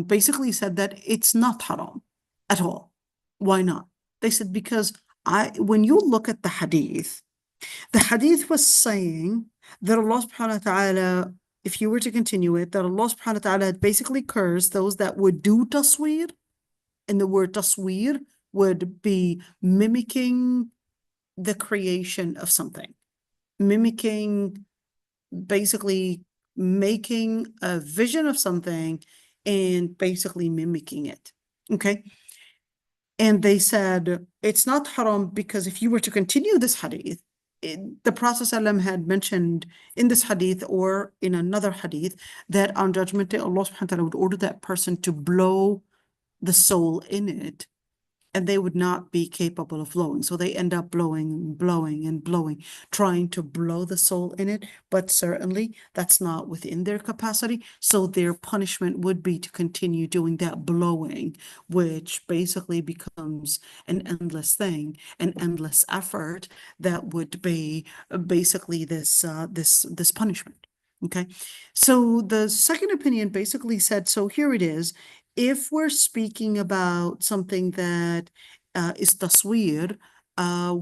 A: basically said that it's not haram at all. Why not? They said because when you look at the hadith was saying that Allah subhanahu wa ta'ala if you were to continue it, that Allah subhanahu wa ta'ala had basically cursed those that would do tasweer, and the word tasweer would be mimicking the creation of something, mimicking, basically making a vision of something and basically mimicking it. Okay. And they said it's not haram because if you were to continue this hadith, the Prophet ﷺ had mentioned in this hadith or in another hadith that on Judgment Day, Allah subhanahu wa ta'ala would order that person to blow the soul in it, and they would not be capable of blowing. So they end up blowing, blowing, and blowing, trying to blow the soul in it. But certainly that's not within their capacity. So their punishment would be to continue doing that blowing, which basically becomes an endless thing, an endless effort that would be basically this punishment. Okay. So the second opinion basically said, so here it is. If we're speaking about something that is tasweer,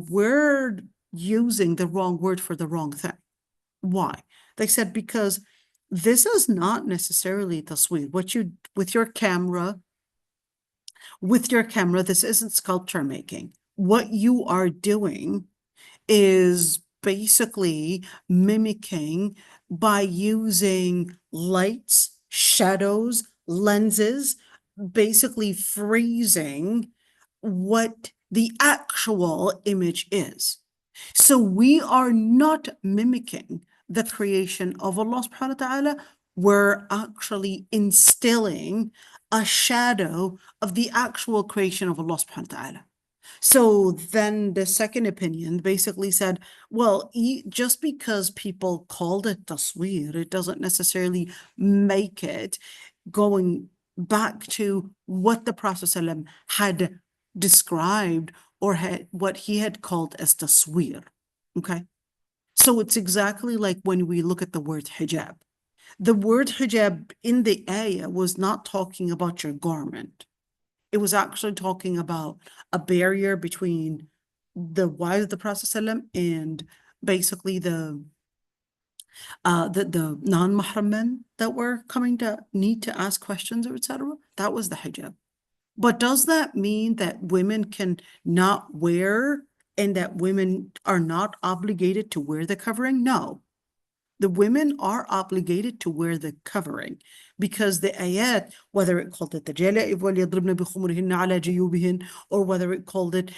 A: we're using the wrong word for the wrong thing. Why? They said because this is not necessarily tasweer. What you with your camera, this isn't sculpture making. What you are doing is basically mimicking by using lights, shadows, lenses, basically freezing what the actual image is. So we are not mimicking the creation of Allah subhanahu wa ta'ala. We're actually instilling a shadow of the actual creation of Allah subhanahu wa ta'ala. So then the second opinion basically said, well, just because people called it tasweer, it doesn't necessarily make it going back to what the Prophet ﷺ had described or what he had called as tasweer. Okay. So it's exactly like when we look at the word hijab. The word hijab in the ayah was not talking about your garment. It was actually talking about a barrier between the wives of the Prophet ﷺ and basically the non-mahram men that were coming to need to ask questions or etc. That was the hijab. But does that mean that women can not wear and that women are not obligated to wear the covering? No. The women are obligated to wear the covering because the ayat, whether it called it the jala'ib وَلْيَضْرِبْنَ بِخُمُرِهِنَّ عَلَى جُيُوبِهِنَّ, or whether it called it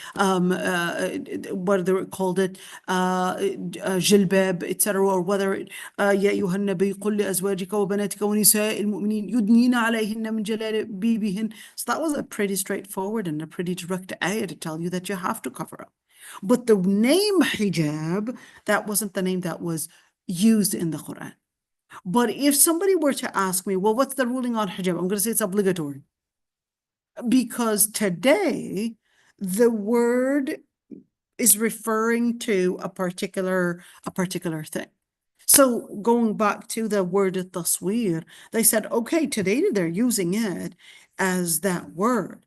A: jilbab, etc., or whether it يَا أَيُّهَا النَّبِيُّ قُل لِأَزْوَاجِكَ وَبَنَاتِكَ وَنِسَاءِ الْمُؤْمِنِينَ يُدْنِينَ عَلَيْهِنَّ مِنْ جَلَابِيبِهِنَّ. So that was a pretty straightforward and a pretty direct ayat to tell you that you have to cover up. But the name hijab, that wasn't the name that was used in the Quran. But if somebody were to ask me, well, what's the ruling on hijab? I'm going to say it's obligatory. Because today, the word is referring to a particular thing. So going back to the word tasweer, they said, okay, today they're using it as that word.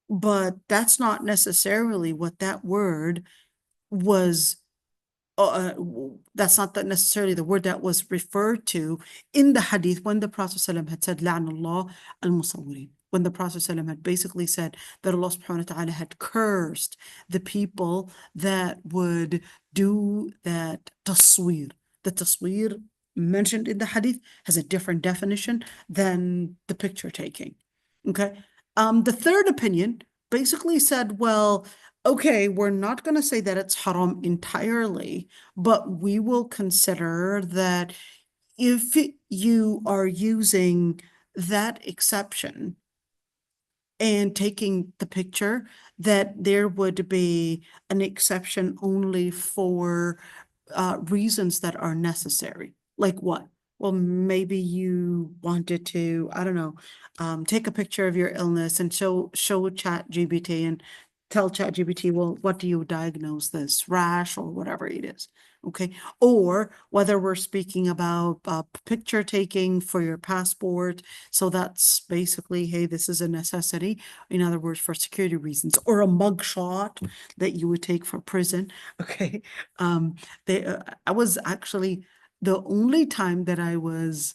A: But that's not necessarily what that word was. That's not necessarily the word that was referred to in the hadith when the Prophet ﷺ had said, La'nallah al-musawwirin. When the Prophet ﷺ had basically said that Allah subhanahu wa ta'ala had cursed the people that would do that tasweer. The tasweer mentioned in the hadith has a different definition than the picture taking. Okay. The third opinion basically said, well, okay, we're not going to say that it's haram entirely, but we will consider that if you are using that exception and taking the picture, that there would be an exception only for reasons that are necessary. Like what? Well, maybe you wanted to, I don't know, take a picture of your illness and show ChatGPT and tell ChatGPT, well, what do you diagnose this? Rash or whatever it is. Okay. Or whether we're speaking about picture taking for your passport. So that's basically, hey, this is a necessity. In other words, for security reasons, or a mugshot that you would take for prison. Okay. I was actually, the only time that I was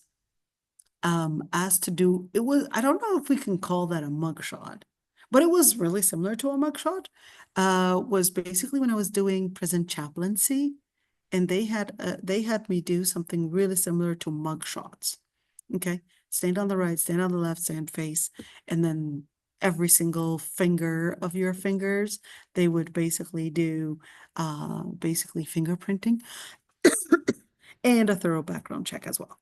A: asked to do, it was, I don't know if we can call that a mugshot, but it was really similar to a mugshot. Was basically when I was doing prison chaplaincy, and they had me do something really similar to mugshots. Okay, stand on the right, stand on the left, stand face, and then every single finger of your fingers, they would basically do basically fingerprinting and a thorough background check as well.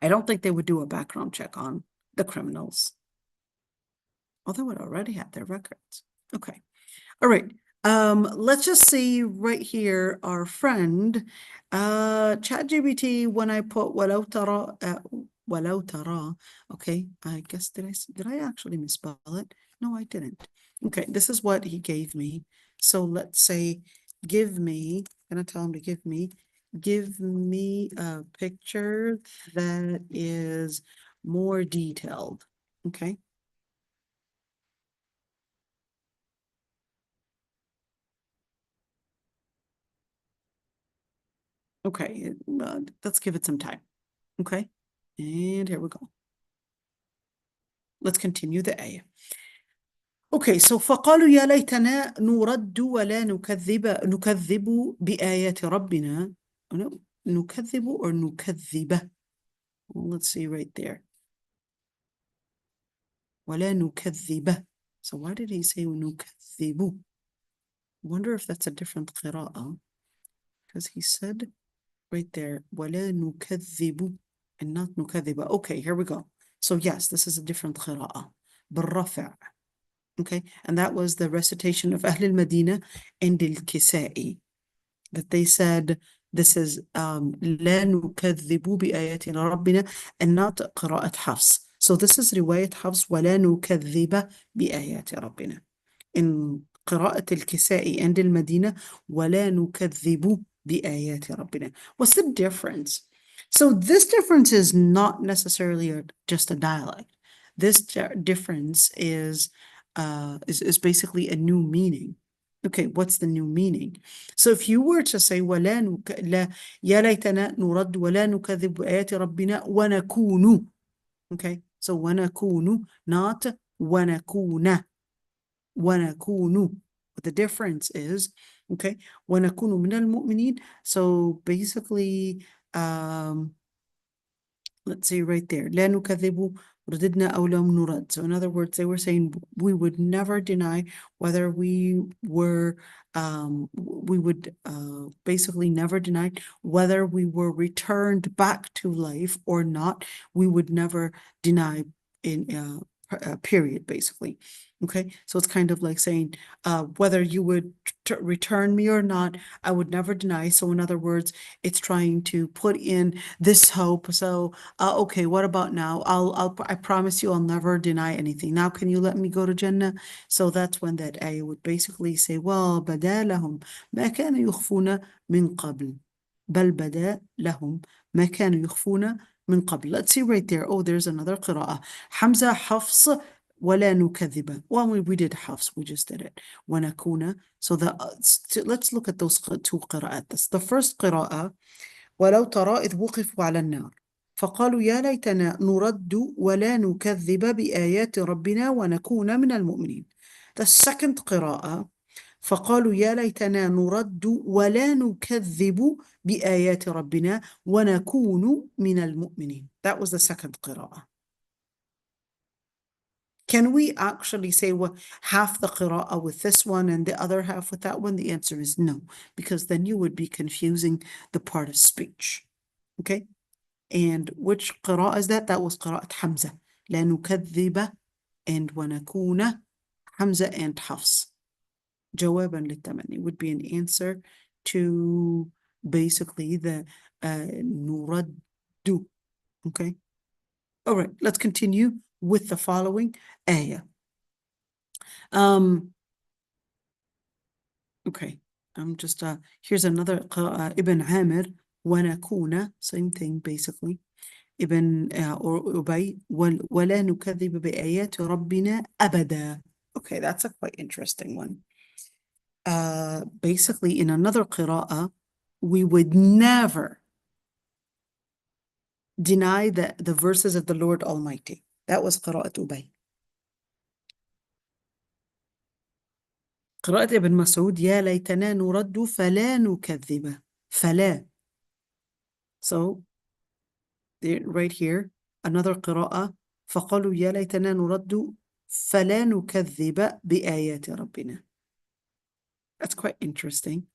A: I don't think they would do a background check on the criminals. Oh, they would already have their records. Okay. All right. Let's just see right here, our friend, ChatGPT, when I put walau tara, okay, I guess, did I actually misspell it? No, I didn't. Okay, this is what he gave me. So let's say, I'm gonna tell him to give me a picture that is more detailed, okay? Okay, let's give it some time. Okay, and here we go. Let's continue the ayah. Okay, so فقالوا يا ليتنا نرد ولا نكذب بآيات ربنا. No, نكذب or نكذب. Well, let's see right there. ولا نكذب. So why did he say نكذب? Wonder if that's a different قراءة, because he said right there ولا نكذب and not نكذب. Okay, here we go. So yes, this is a different قراءة بالرفع. Okay, and that was the recitation of Ahl al-Madinah and al-Kisai, that they said this is لا نكذب بآياتنا ربنا and not قراءة حفص. So this is رواية حفص ولا نكذب بآيات ربنا. In قراءة الكسائي and المدينة ولا نكذب بآيات ربنا. What's the difference? So this difference is not necessarily just a dialect. This difference is basically a new meaning. Okay, what's the new meaning? So if you were to say لا يا ليتنا نرد ولا نكذب بآيات ربنا ونكون. Okay, so ونكون, not ونكون. ونكون. But the difference is, okay, ونكون من المؤمنين. So basically, let's see right there. لا نكذب رددنا أو لم نرد. So in other words, they were saying we would never deny whether we were, we would basically never deny whether we were returned back to life or not. We would never deny in period, basically. Okay, so it's kind of like saying whether you would return me or not, I would never deny. So in other words, it's trying to put in this hope. So okay, what about now? I promise you I'll never deny anything. Now can you let me go to Jannah? So that's when that ayah would basically say, well, بدا لهم ما كانوا يخفون من قبل. بل بدا لهم ما كانوا يخفون من قبل. Let's see right there. Oh, there's another قراءة. حمزة حفص ولا نكذب. Well, we did حفص, we just did it. ونكون. So let's look at those two قراءات. The first قراءة ولو ترى إذ وقفوا على النار فقالوا يا ليتنا نرد ولا نكذب بآيات ربنا ونكون من المؤمنين. The second قراءة فقالوا يا ليتنا نرد ولا نكذب بآيات ربنا ونكون من المؤمنين. That was the second قراءة. Can we actually say, well, half the qira'ah with this one and the other half with that one? The answer is no, because then you would be confusing the part of speech. Okay? And which qira'ah is that? That was qira'at Hamza. لا نكذب and ونكون. Hamza and Hafs. جوابا للتمني would be an answer to basically the نرد. Okay? All right, let's continue with the following ayah. Okay, I'm just here's another Ibn Amir ونكون, same thing basically. Ibn or Ubay ولا نكذب بآيات ربنا أبدا. Okay, that's a quite interesting one. Basically in another qira'ah, we would never deny the verses of the Lord Almighty. That was قراءة أبي. قراءة ابن مسعود يا ليتنا نرد فلا نكذب. فلا. So right here another قراءة فقالوا يا ليتنا نرد فلا نكذب بآيات ربنا. That's quite interesting.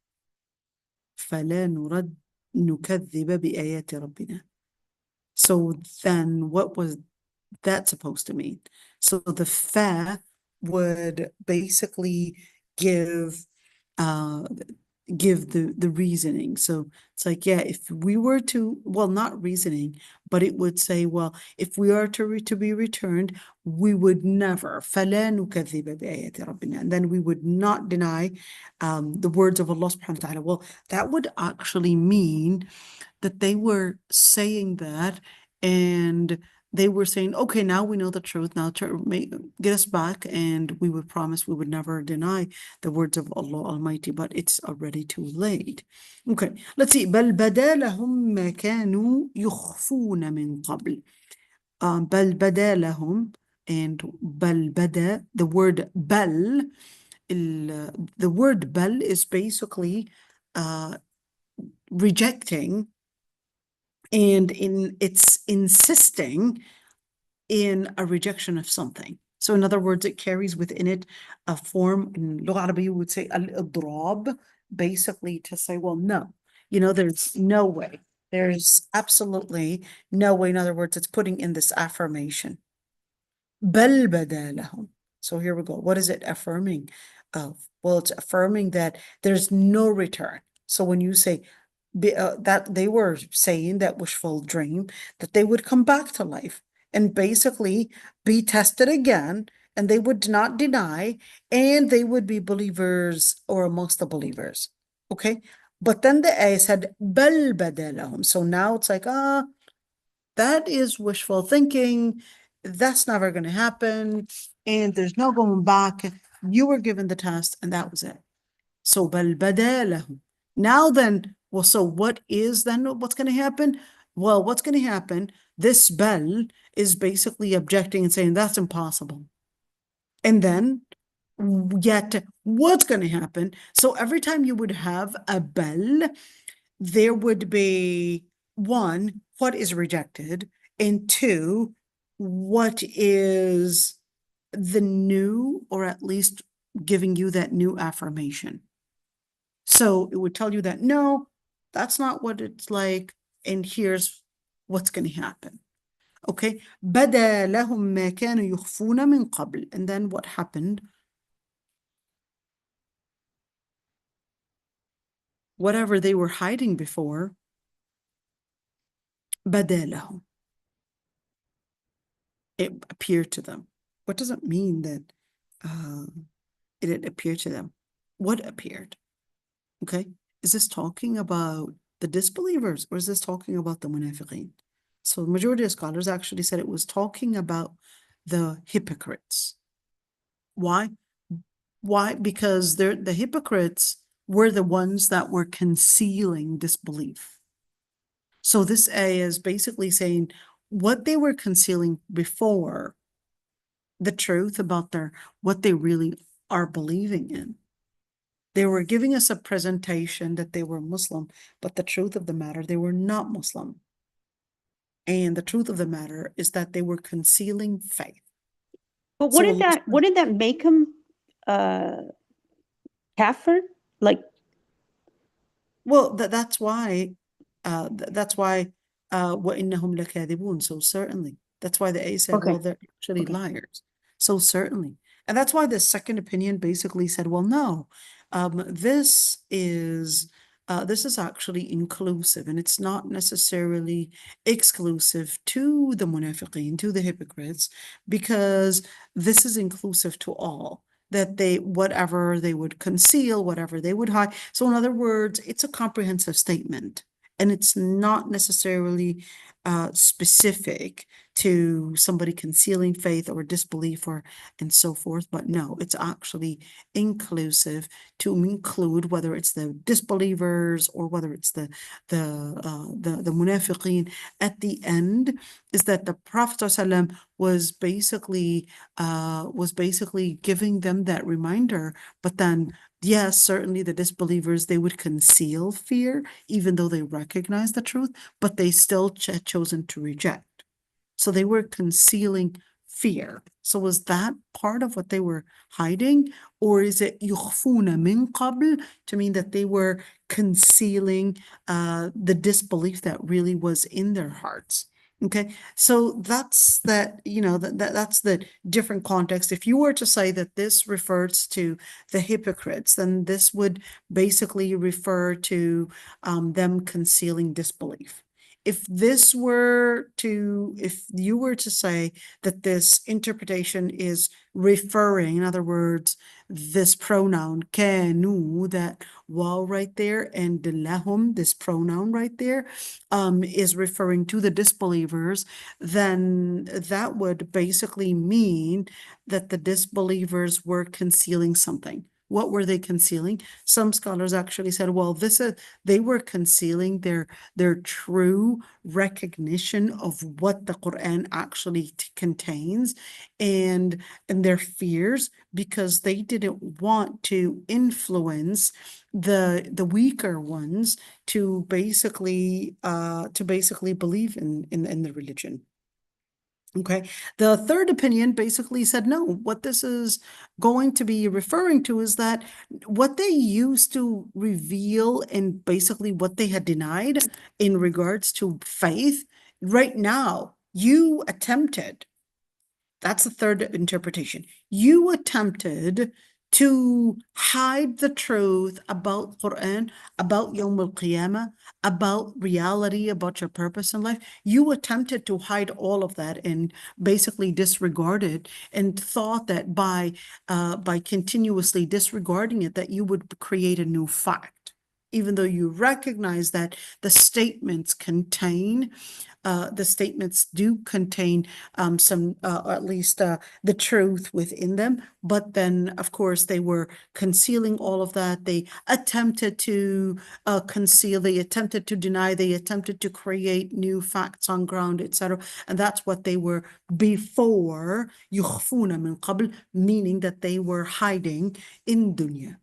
A: فلا نكذب بآيات ربنا. So then what was that supposed to mean? So the fa would basically give the reasoning. So it's like, yeah, if we were to, well, not reasoning, but it would say, well, if we are to be returned, we would never, فَلَا نُكَذِّبَ بِآيَاتِ رَبِّنَا, and then we would not deny the words of Allah subhanahu wa ta'ala. Well, that would actually mean that they were saying that, and they were saying, okay, now we know the truth, now get us back, and we would promise we would never deny the words of Allah Almighty, but it's already too late. Okay, let's see. بل بدا لهم ما كانوا يخفون من قبل. بل بدا لهم, and بل بدا, the word بل, the word بل is basically rejecting, and it's insisting in a rejection of something. So in other words, it carries within it a form, in Lugha Arabiya we would say al-idrab, basically to say, well, no, there's no way. There's absolutely no way. In other words, it's putting in this affirmation. بَلْ بَدَا لَهُمْ. So here we go. What is it affirming of? Well, it's affirming that there's no return. So when you say that they were saying that wishful dream, that they would come back to life and basically be tested again, and they would not deny, and they would be believers or amongst the believers. Okay, but then the ayah said بَلْ بَدَا لَهُمْ. So now it's like, that is wishful thinking. That's never going to happen, and there's no going back. You were given the test, and that was it. So بَلْ بَدَا لَهُمْ. Now then, well, so what is then what's going to happen? Well, what's going to happen? This bel is basically objecting and saying that's impossible. And then, yet, what's going to happen? So every time you would have a bel, there would be one, what is rejected, and two, what is the new, or at least giving you that new affirmation. So it would tell you that, no, that's not what it's like, and here's what's going to happen. Okay, بَدَا لَهُمْ مَا كَانُوا يُخْفُونَ مِنْ قَبْلِ. And then what happened? Whatever they were hiding before, بَدَا لَهُمْ. It appeared to them. What does it mean that it appeared to them? What appeared? Okay, is this talking about the disbelievers, or is this talking about the munafiqeen? So the majority of scholars actually said it was talking about the hypocrites. Why? Why? Because the hypocrites were the ones that were concealing disbelief. So this ayah is basically saying what they were concealing before, the truth about what they really are believing in. They were giving us a presentation that they were Muslim, but the truth of the matter, they were not Muslim. And the truth of the matter is that they were concealing faith.
D: But what did that make them kafir? Like,
A: well, that's why وَإِنَّهُمْ لَكَاذِبُونَ. So certainly, that's why the ayah said, well, they're actually liars. So certainly. And that's why the second opinion basically said, well, no, this is actually inclusive, and it's not necessarily exclusive to the munafiqeen, to the hypocrites, because this is inclusive to all, that whatever they would conceal, whatever they would hide. So in other words, it's a comprehensive statement, and it's not necessarily specific to somebody concealing faith or disbelief or and so forth. But no, it's actually inclusive to include whether it's the disbelievers or whether it's the munafiqeen. At the end is that the Prophet ﷺ was basically giving them that reminder. But then yes, certainly the disbelievers, they would conceal fear even though they recognize the truth, but they still chosen to reject. So they were concealing fear. So was that part of what they were hiding? Or is it يخفون من قبل to mean that they were concealing the disbelief that really was in their hearts? Okay, so that's that, that's the different context. If you were to say that this refers to the hypocrites, then this would basically refer to them concealing disbelief. If you were to say that this interpretation is referring, in other words, this pronoun كانوا, that waw right there, and lahum, this pronoun right there, is referring to the disbelievers, then that would basically mean that the disbelievers were concealing something. What were they concealing? Some scholars actually said, well, they were concealing their true recognition of what the Quran actually contains and their fears, because they didn't want to influence the weaker ones to basically believe in the religion. Okay, the third opinion basically said, no, what this is going to be referring to is that what they used to reveal and basically what they had denied in regards to faith, right now, you attempted. That's the third interpretation. You attempted to hide the truth about Quran, about Yawm al-Qiyamah, about reality, about your purpose in life. You attempted to hide all of that and basically disregard it, and thought that by continuously disregarding it, that you would create a new fact, even though you recognize that the statements do contain some, at least the truth within them. But then, of course, they were concealing all of that. They attempted to conceal, they attempted to deny, they attempted to create new facts on ground, etc. And that's what they were before, يخفون من قبل, meaning that they were hiding in dunya.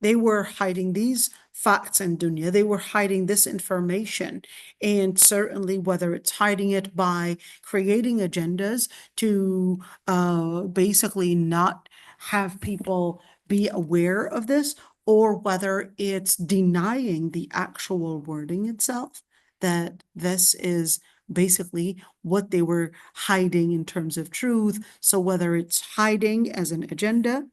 A: They were hiding these facts in dunya. They were hiding this information. And certainly, whether it's hiding it by creating agendas to basically not have people be aware of this, or whether it's denying the actual wording itself, that this is basically what they were hiding in terms of truth. So whether it's hiding as an agenda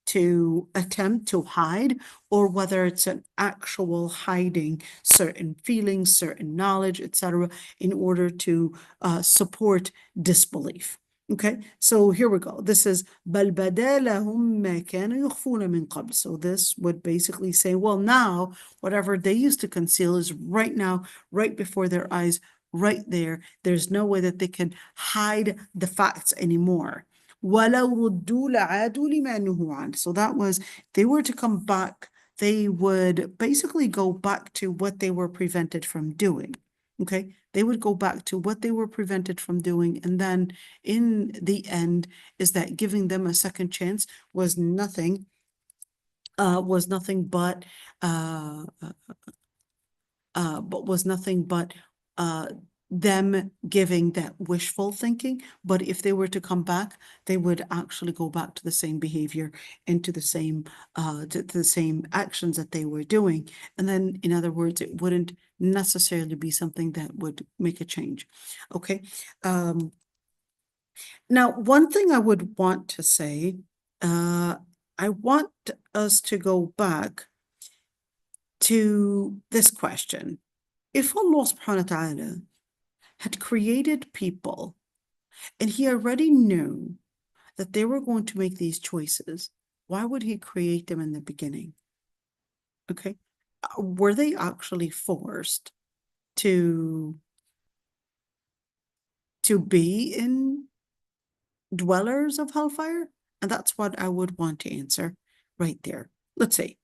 A: to attempt to hide, or whether it's an actual hiding certain feelings, certain knowledge, etc., in order to support disbelief. Okay, so here we go. This is بَلْ بَدَا لَهُم مَا كَانُوا يُخْفُونَ مِنْ قَبْلُ. So this would basically say, well, now whatever they used to conceal is right now, right before their eyes, right there. There's no way that they can hide the facts anymore. وَلَوْ رُدُّوا لَعَادُوا لِمَا نُهُوا عَنْهُ. So that was, they were to come back, they would basically go back to what they were prevented from doing. Okay, they would go back to what they were prevented from doing, and then in the end is that giving them a second chance was nothing but them giving that wishful thinking. But if they were to come back, they would actually go back to the same behavior and to the same actions that they were doing. And then, in other words, it wouldn't necessarily be something that would make a change. Okay. Now, one thing I would want to say, I want us to go back to this question. If Allah subhanahu wa ta'ala had created people and he already knew that they were going to make these choices, why would he create them in the beginning? Okay. Were they actually forced to to be in dwellers of hellfire? And that's what I would want to answer right there. Let's see.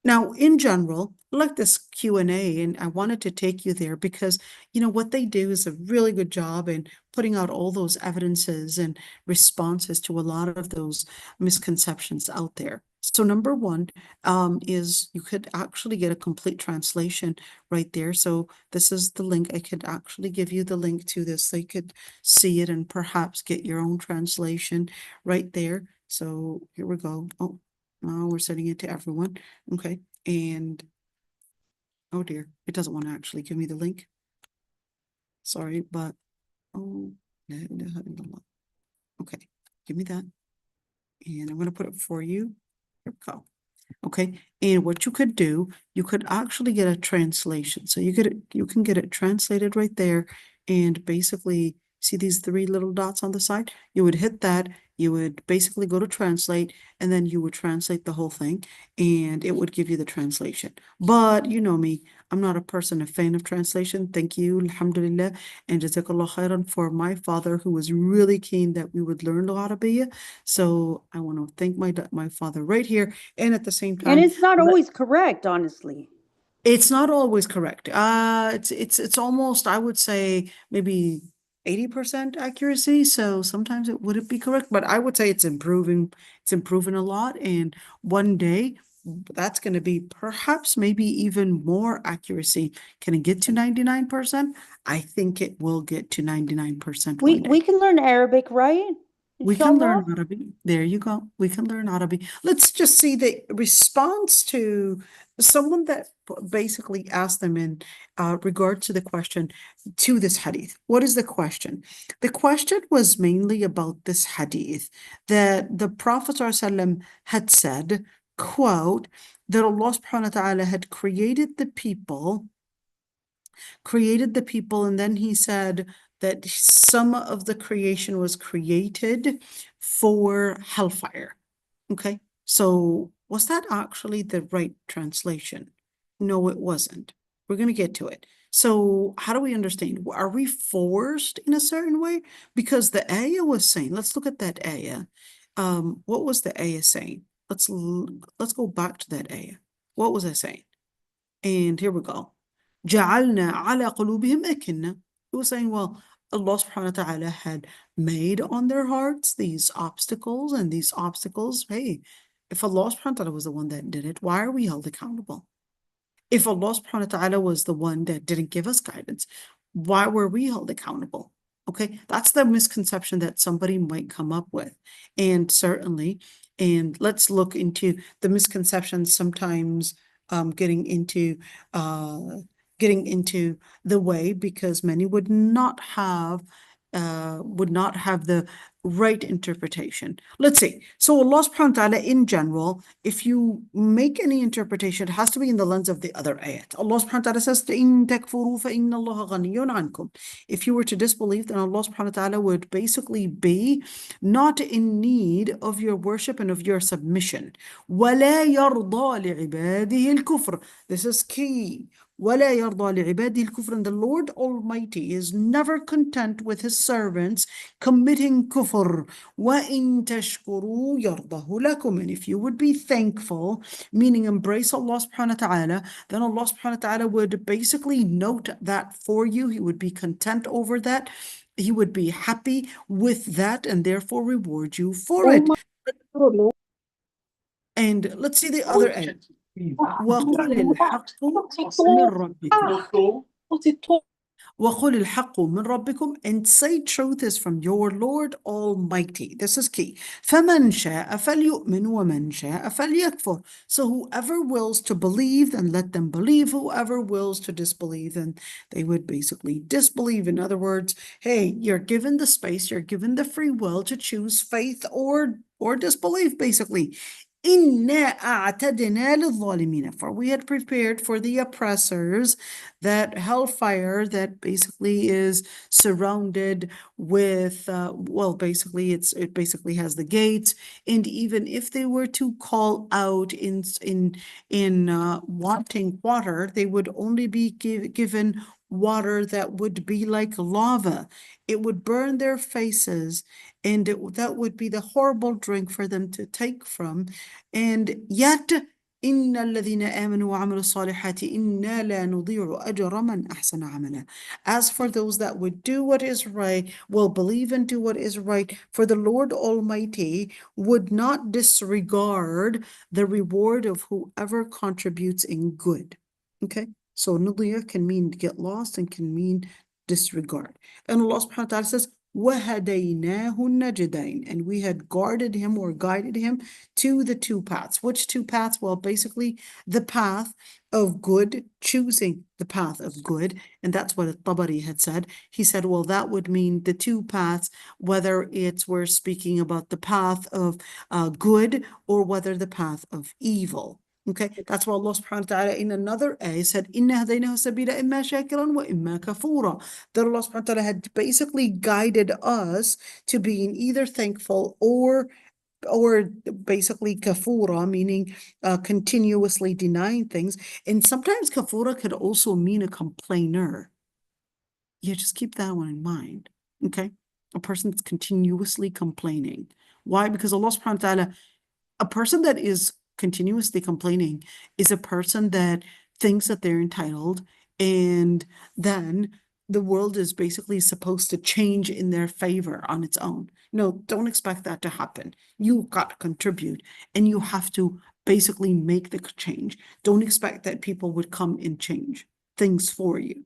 A: Now, in general, I like this Q&A, and I wanted to take you there because, what they do is a really good job in putting out all those evidences and responses to a lot of those misconceptions out there. So number one is you could actually get a complete translation right there. So this is the link. I could actually give you the link to this so you could see it and perhaps get your own translation right there. So here we go. Oh, now we're sending it to everyone. Okay. And oh dear, it doesn't want to actually give me the link. Sorry, but oh, la ilaha illallah. Okay, give me that. And I'm going to put it for you. Here we go. Okay, and what you could do, you could actually get a translation. So you can get it translated right there, and basically see these three little dots on the side. You would hit that. You would basically go to translate, and then you would translate the whole thing, and it would give you the translation. But you know me, I'm not a fan of translation. Thank you, alhamdulillah, and jazakallah khairan for my father, who was really keen that we would learn Arabic. So I want to thank my father right here, and at the same time,
D: and it's not always correct, honestly.
A: it's not always correct. It's almost, I would say, maybe 80% accuracy. So sometimes it wouldn't be correct, but I would say it's improving. It's improving a lot. And one day that's going to be perhaps maybe even more accuracy. Can it get to 99%? I think it will get to 99% one day.
D: We can learn Arabic, right?
A: We can learn
D: Inshallah.
A: Arabic. There you go. We can learn Arabic. Let's just see the response to someone that basically asked them in regard to the question to this hadith. What is the question? The question was mainly about this hadith that the Prophet ﷺ had said, quote, that Allah subhanahu wa ta'ala had created the people, and then he said that some of the creation was created for hellfire. Okay, so was that actually the right translation? No, it wasn't. We're going to get to it. So how do we understand? Are we forced in a certain way? Because the ayah was saying, let's look at that ayah. What was the ayah saying? Let's go back to that ayah. What was I saying? And here we go. جعلنا على قلوبهم أكنة. It was saying, well, Allah subhanahu wa ta'ala had made on their hearts these obstacles, and these obstacles, hey, if Allah subhanahu wa ta'ala was the one that did it, why are we held accountable? If Allah subhanahu wa ta'ala was the one that didn't give us guidance, why were we held accountable? Okay, that's the misconception that somebody might come up with. And certainly, and let's look into the misconceptions sometimes getting into the way, because many would not have the right interpretation. Let's see. So Allah subhanahu wa ta'ala in general, if you make any interpretation, it has to be in the lens of the other ayat. Allah subhanahu wa ta'ala says, إِن تَكْفُرُوا فَإِنَّ اللَّهَ غَنِيٌّ عَنْكُمْ. If you were to disbelieve, then Allah subhanahu wa ta'ala would basically be not in need of your worship and of your submission. وَلَا يَرْضَى لِعِبَادِهِ الْكُفْرِ. This is key. وَلَا يَرْضَى لِعِبَادِهِ الْكُفْرِ. And the Lord Almighty is never content with His servants committing kufr. وَإِن تَشْكُرُوا يَرْضَهُ لَكُمْ. And if you would be thankful, meaning embrace Allah subhanahu wa ta'ala, then Allah subhanahu wa ta'ala would basically note that for you. He would be content over that. He would be happy with that, and therefore reward you for it. And let's see the other end. وَقُلِ الْحَقُّ مِنْ رَبِّكُمْ. وَقُلِ الْحَقُّ مِنْ رَبِّكُمْ. And say truth is from your Lord Almighty. This is key. فَمَنْ شَاءَ فَلْيُؤْمِنْ وَمَنْ شَاءَ فَلْيَكْفُرْ. So whoever wills to believe, then let them believe. Whoever wills to disbelieve, then they would basically disbelieve. In other words, hey, you're given the space, you're given the free will to choose faith or disbelief, basically. إِنَّا أَعْتَدْنَا لِلظَّالِمِينَ. For we had prepared for the oppressors that hellfire that basically is surrounded with, basically it basically has the gates, and even if they were to call out in wanting water, they would only be given water that would be like lava. It would burn their faces, and that would be the horrible drink for them to take from. And yet, إن الذين آمنوا وعملوا الصالحات إنا لا نضيع أجر من أحسن عملا. As for those that would do what is right, will believe and do what is right, for the Lord Almighty would not disregard the reward of whoever contributes in good. Okay, so nudiya can mean get lost and can mean disregard. And Allah subhanahu wa ta'ala says, وَهَدَيْنَاهُ النَّجْدَيْنِ, and we had guarded him or guided him to the two paths. Which two paths? Well, basically the path of good, choosing the path of good. And that's what al-Badri had said. He said, well, that would mean the two paths, whether we're speaking about the path of good or whether the path of evil. Okay, that's why Allah subhanahu wa ta'ala in another ayah said, إِنَّا هَدَيْنَاهُ السَّبِيلَ إِمَّا شَاكِرًا وَإِمَّا كَفُورًا. That Allah subhanahu wa ta'ala had basically guided us to being either thankful or basically kafura, meaning continuously denying things. And sometimes kafura could also mean a complainer. Yeah, just keep that one in mind. Okay, a person that's continuously complaining. Why? Because Allah subhanahu wa ta'ala, a person that is continuously complaining is a person that thinks that they're entitled, and then the world is basically supposed to change in their favor on its own. No, don't expect that to happen. You got to contribute, and you have to basically make the change. Don't expect that people would come and change things for you.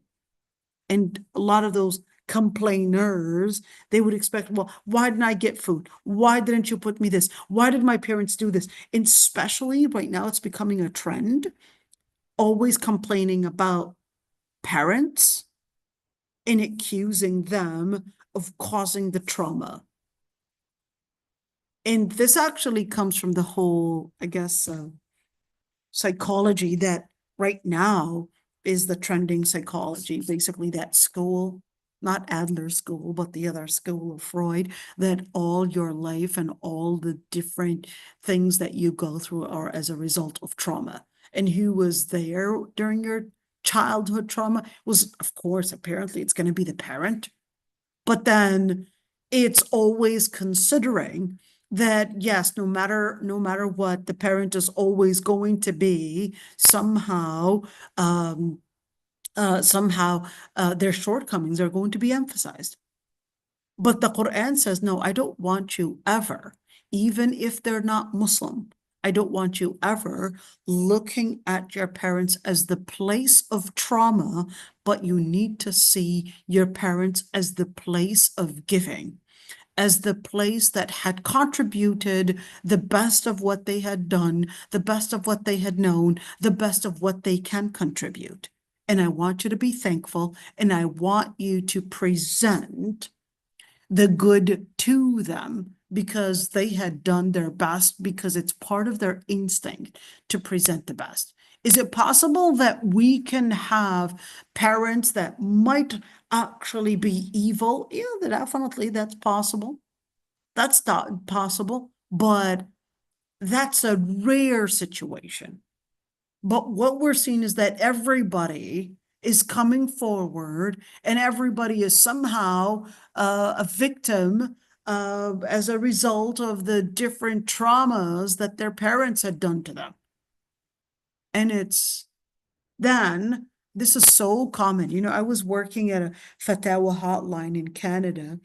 A: And a lot of those complainers, they would expect, well, why didn't I get food? Why didn't you put me this? Why did my parents do this? And especially right now, it's becoming a trend, always complaining about parents and accusing them of causing the trauma. And this actually comes from the whole, I guess, psychology that right now is the trending psychology, basically that school, not Adler's school, but the other school of Freud, that all your life and all the different things that you go through are as a result of trauma. And who was there during your childhood trauma was, of course, apparently it's going to be the parent, but then it's always considering that yes, no matter what, the parent is always going to be somehow their shortcomings are going to be emphasized. But the Quran says, no, I don't want you ever, even if they're not Muslim, I don't want you ever looking at your parents as the place of trauma, but you need to see your parents as the place of giving, as the place that had contributed the best of what they had done, the best of what they had known, the best of what they can contribute. And I want you to be thankful, and I want you to present the good to them because they had done their best, because it's part of their instinct to present the best. Is it possible that we can have parents that might actually be evil? Yeah, definitely that's possible. That's not possible, but that's a rare situation. But what we're seeing is that everybody is coming forward and everybody is somehow a victim as a result of the different traumas that their parents had done to them. And this is so common. You know, I was working at a Fatawa hotline in Canada,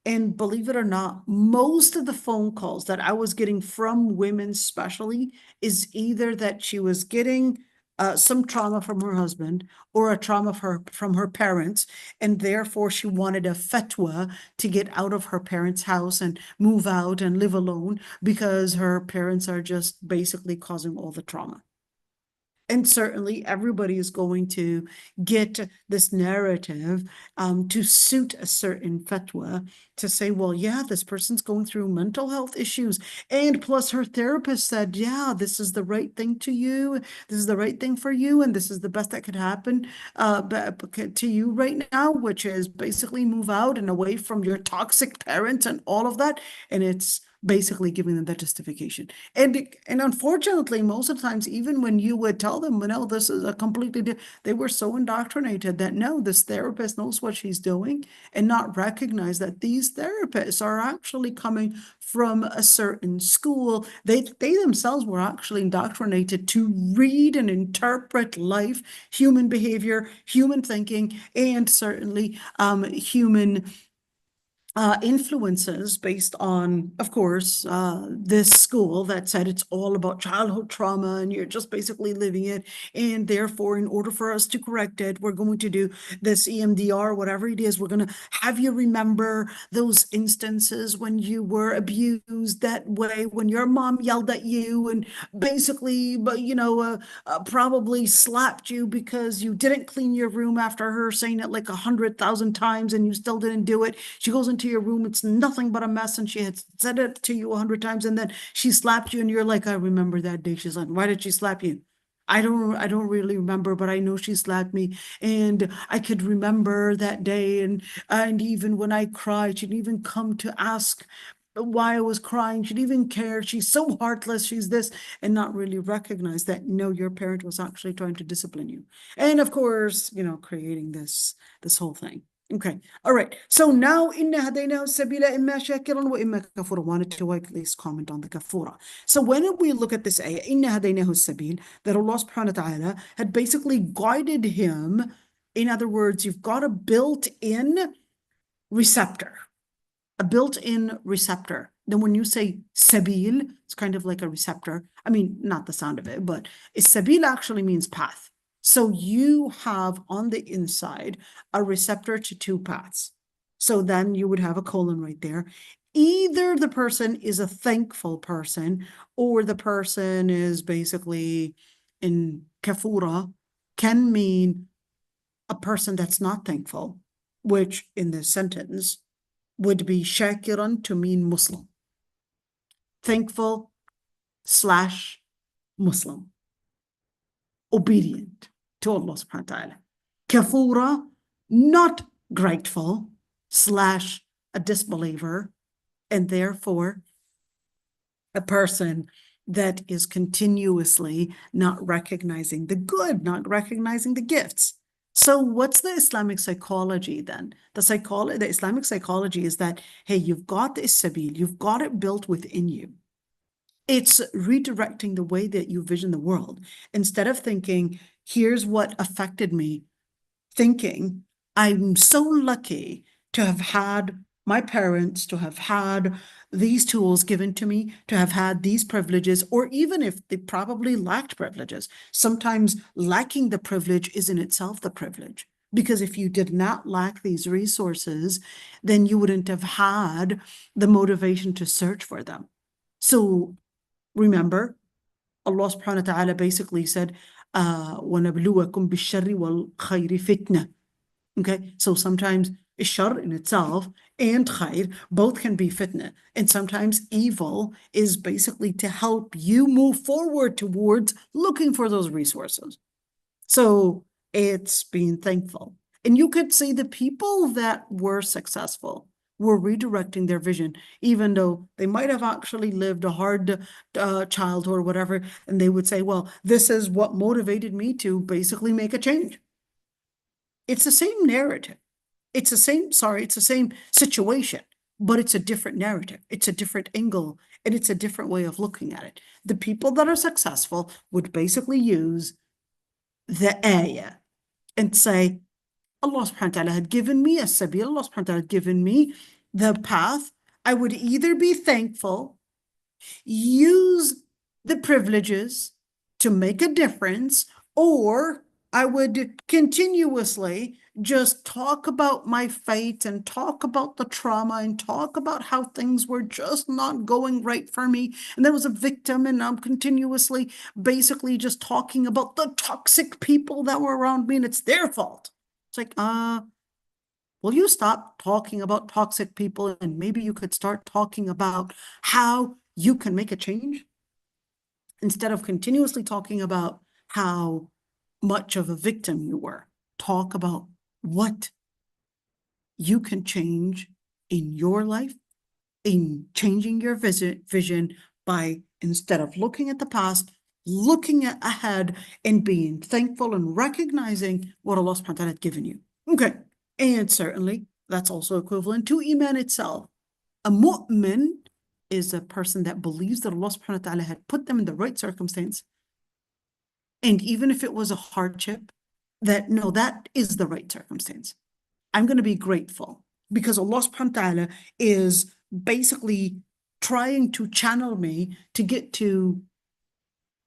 A: and believe it or not, most of the phone calls that I was getting from women especially is either that she was getting some trauma from her husband or a trauma from her parents, and therefore she wanted a fatwa to get out of her parents' house and move out and live alone because her parents are just basically causing all the trauma. And certainly everybody is going to get this narrative to suit a certain fatwa to say, well, yeah, this person's going through mental health issues. And plus her therapist said, yeah, this is the right thing to you. This is the right thing for you. And this is the best that could happen to you right now, which is basically move out and away from your toxic parents and all of that. And it's basically giving them that justification. And unfortunately, most of the times, even when you would tell them, no, this is a completely different, they were so indoctrinated that no, this therapist knows what she's doing, and not recognize that these therapists are actually coming from a certain school. They themselves were actually indoctrinated to read and interpret life, human behavior, human thinking, and certainly human influences based on, of course, this school that said it's all about childhood trauma and you're just basically living it. And therefore, in order for us to correct it, we're going to do this EMDR, whatever it is. We're going to have you remember those instances when you were abused that way, when your mom yelled at you and basically, probably slapped you because you didn't clean your room after her saying it like 100,000 times and you still didn't do it. She goes into your room, it's nothing but a mess, and she had said it to you 100 times, and then she slapped you, and you're like, I remember that day. She's like, why did she slap you? I don't really remember, but I know she slapped me, and I could remember that day, and even when I cried, she'd even come to ask why I was crying. She'd even care. She's so heartless. She's this, and not really recognize that no, your parent was actually trying to discipline you, and of course, creating this whole thing. Okay, all right. So now إِنَّا هَدَيْنَاهُ السَّبِيلَ إِمَّا شَاكِرًا وَإِمَّا كَفُورًا. Wanted to at least comment on the kafura. So when we look at this ayah, إِنَّا هَدَيْنَاهُ السَّبِيلَ, that Allah subhanahu wa ta'ala had basically guided him. In other words, you've got a built-in receptor. Then when you say sabil, it's kind of like a receptor. I mean, not the sound of it, but sabil actually means path. So you have on the inside a receptor to two paths. So then you would have a colon right there. Either the person is a thankful person or the person is basically in kafura, can mean a person that's not thankful, which in this sentence would be shakiran to mean Muslim. Thankful / Muslim. Obedient to Allah subhanahu wa ta'ala. Kafura, not grateful / a disbeliever, and therefore a person that is continuously not recognizing the good, not recognizing the gifts. So what's the Islamic psychology then? The Islamic psychology is that, hey, you've got the sabil, you've got it built within you. It's redirecting the way that you vision the world. Instead of thinking, here's what affected me, thinking, I'm so lucky to have had my parents, to have had these tools given to me, to have had these privileges, or even if they probably lacked privileges. Sometimes lacking the privilege is in itself the privilege. Because if you did not lack these resources, then you wouldn't have had the motivation to search for them. So remember, Allah subhanahu wa ta'ala basically said, وَنَبْلُوَكُمْ بِالشَّرِّ وَالْخَيْرِ فِتْنَةً. Okay, so sometimes shar in itself and khair both can be fitna, and sometimes evil is basically to help you move forward towards looking for those resources. So it's being thankful. And you could see the people that were successful were redirecting their vision, even though they might have actually lived a hard childhood or whatever, and they would say, well, this is what motivated me to basically make a change. It's the same narrative. It's the same situation, but it's a different narrative. It's a different angle, and it's a different way of looking at it. The people that are successful would basically use the ayah and say, Allah subhanahu wa ta'ala had given me a sabil, Allah subhanahu wa ta'ala had given me the path. I would either be thankful, use the privileges to make a difference, or I would continuously just talk about my fate and talk about the trauma and talk about how things were just not going right for me. And there was a victim, and I'm continuously basically just talking about the toxic people that were around me, and it's their fault. It's like, will you stop talking about toxic people, and maybe you could start talking about how you can make a change instead of continuously talking about how much of a victim you were. Talk about what you can change in your life in changing your vision by, instead of looking at the past, looking ahead and being thankful and recognizing what Allah subhanahu wa ta'ala had given you. Okay. And certainly that's also equivalent to Iman itself. A mu'min is a person that believes that Allah subhanahu wa ta'ala had put them in the right circumstance. And even if it was a hardship, that no, that is the right circumstance. I'm going to be grateful because Allah subhanahu wa ta'ala is basically trying to channel me to get to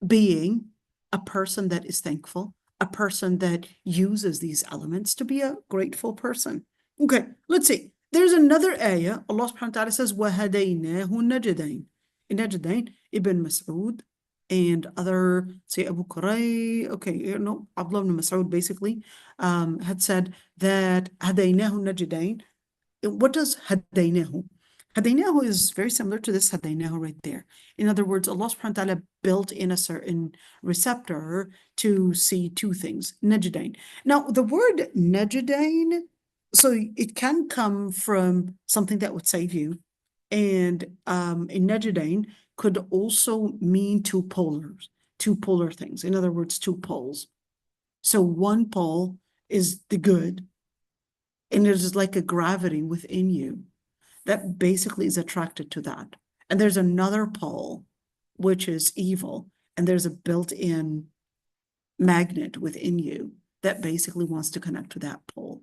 A: being a person that is thankful, a person that uses these elements to be a grateful person. Okay, let's see. There's another ayah. Allah subhanahu wa ta'ala says, وَهَدَيْنَاهُ النَّجْدَيْنِ. Najdain, Ibn Mas'ud, and other, say Abu Quraysh, okay, no, Abdullah ibn Mas'ud basically had said that هَدَيْنَاهُ النَّجْدَيْنِ. What does هَدَيْنَاهُ? هَدَيْنَاهُ is very similar to this هَدَيْنَاهُ right there. In other words, Allah subhanahu wa ta'ala built in a certain receptor to see two things, najdain. Now, the word najdain, so it can come from something that would save you. And in najdain could also mean two polar things. In other words, two poles. So one pole is the good, and it is like a gravity within you that basically is attracted to that. And there's another pole, which is evil, and there's a built-in magnet within you that basically wants to connect to that pole.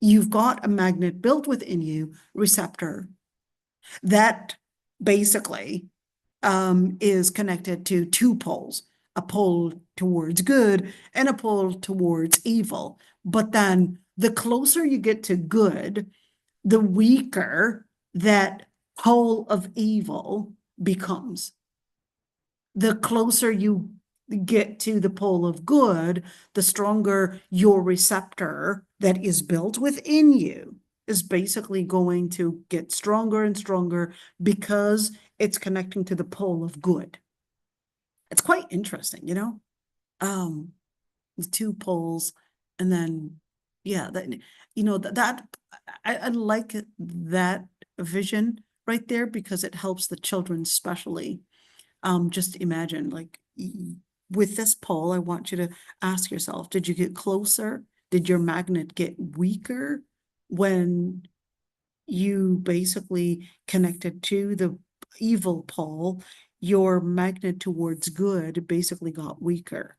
A: You've got a magnet built within you, receptor, that basically is connected to two poles, a pole towards good and a pole towards evil. But then the closer you get to good, the weaker that pole of evil becomes. The closer you get to the pole of good, the stronger your receptor that is built within you is basically going to get stronger and stronger because it's connecting to the pole of good. It's quite interesting, you know? The two poles, and then, yeah, that, you know, I like that vision right there because it helps the children especially. Just imagine, like, with this pole, I want you to ask yourself, did you get closer? Did your magnet get weaker when you basically connected to the evil pole? Your magnet towards good basically got weaker,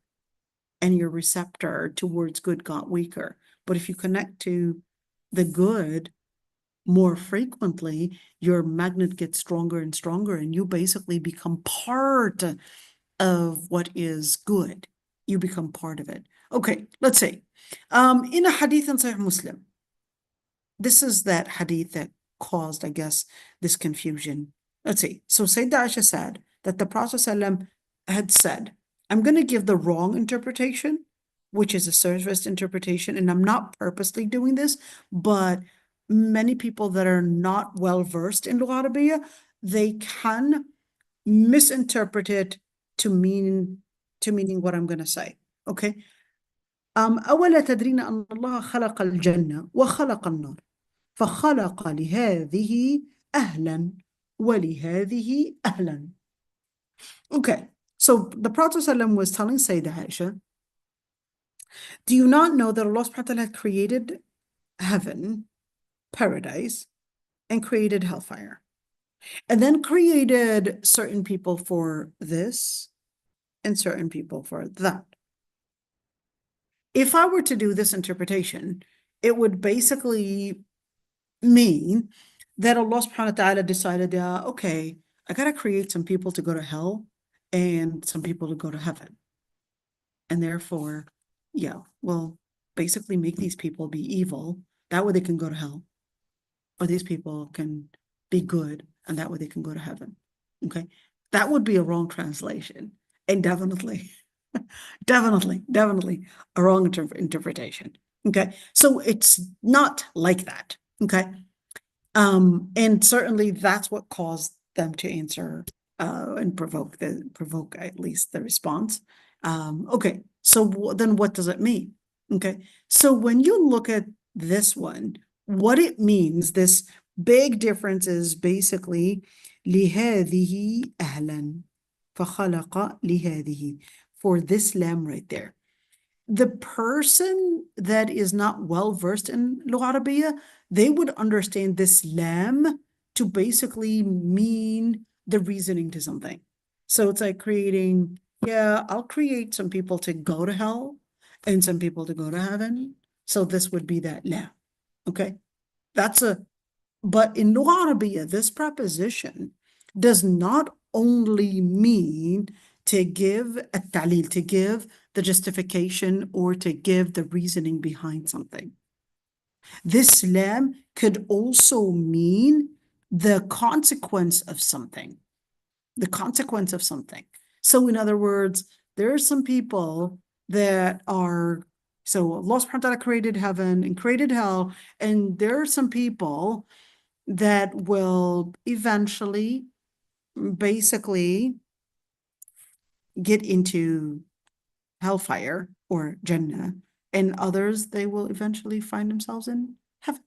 A: and your receptor towards good got weaker. But if you connect to the good more frequently, your magnet gets stronger and stronger, and you basically become part of what is good. You become part of it. Okay, let's see. In a hadith in Sahih Muslim, this is that hadith that caused, I guess, this confusion. Let's see. So Sayyidah Aisha said that the Prophet ﷺ had said, I'm going to give the wrong interpretation, which is a service interpretation, and I'm not purposely doing this, but many people that are not well versed in Lugha Arabiya, they can misinterpret it to meaning what I'm going to say. Okay. أولا تدرين أن الله خلق الجنة وخلق النار فخلق لهذه أهلا ولهذه أهلا. Okay. So the Prophet ﷺ was telling Sayyidah Aisha, do you not know that Allah subhanahu wa ta'ala created heaven, paradise, and created hellfire, and then created certain people for this and certain people for that? If I were to do this interpretation, it would basically mean that Allah subhanahu wa ta'ala decided, okay, I got to create some people to go to hell and some people to go to heaven. And therefore, yeah, well, basically make these people be evil. That way they can go to hell. Or these people can be good, and that way they can go to heaven. Okay? That would be a wrong translation. And definitely a wrong interpretation. Okay? So it's not like that. Okay? And certainly that's what caused them to answer and provoke at least the response. Okay, so then what does it mean? Okay, so when you look at this one, what it means, this big difference is basically لهذه أهلا فخلق لهذه, for this lamb right there. The person that is not well versed in Lugha Arabiya, they would understand this lam to basically mean the reasoning to something. So it's like creating, yeah, I'll create some people to go to hell and some people to go to heaven. So this would be that lam. Okay. But in Lugha Arabiya, this preposition does not only mean to give التعليل, to give the justification or to give the reasoning behind something. This lam could also mean the consequence of something. The consequence of something. So in other words, there are some people that are, so Allah subhanahu wa ta'ala created heaven and created hell, and there are some people that will eventually basically get into hellfire or Jannah, and others, they will eventually find themselves in heaven.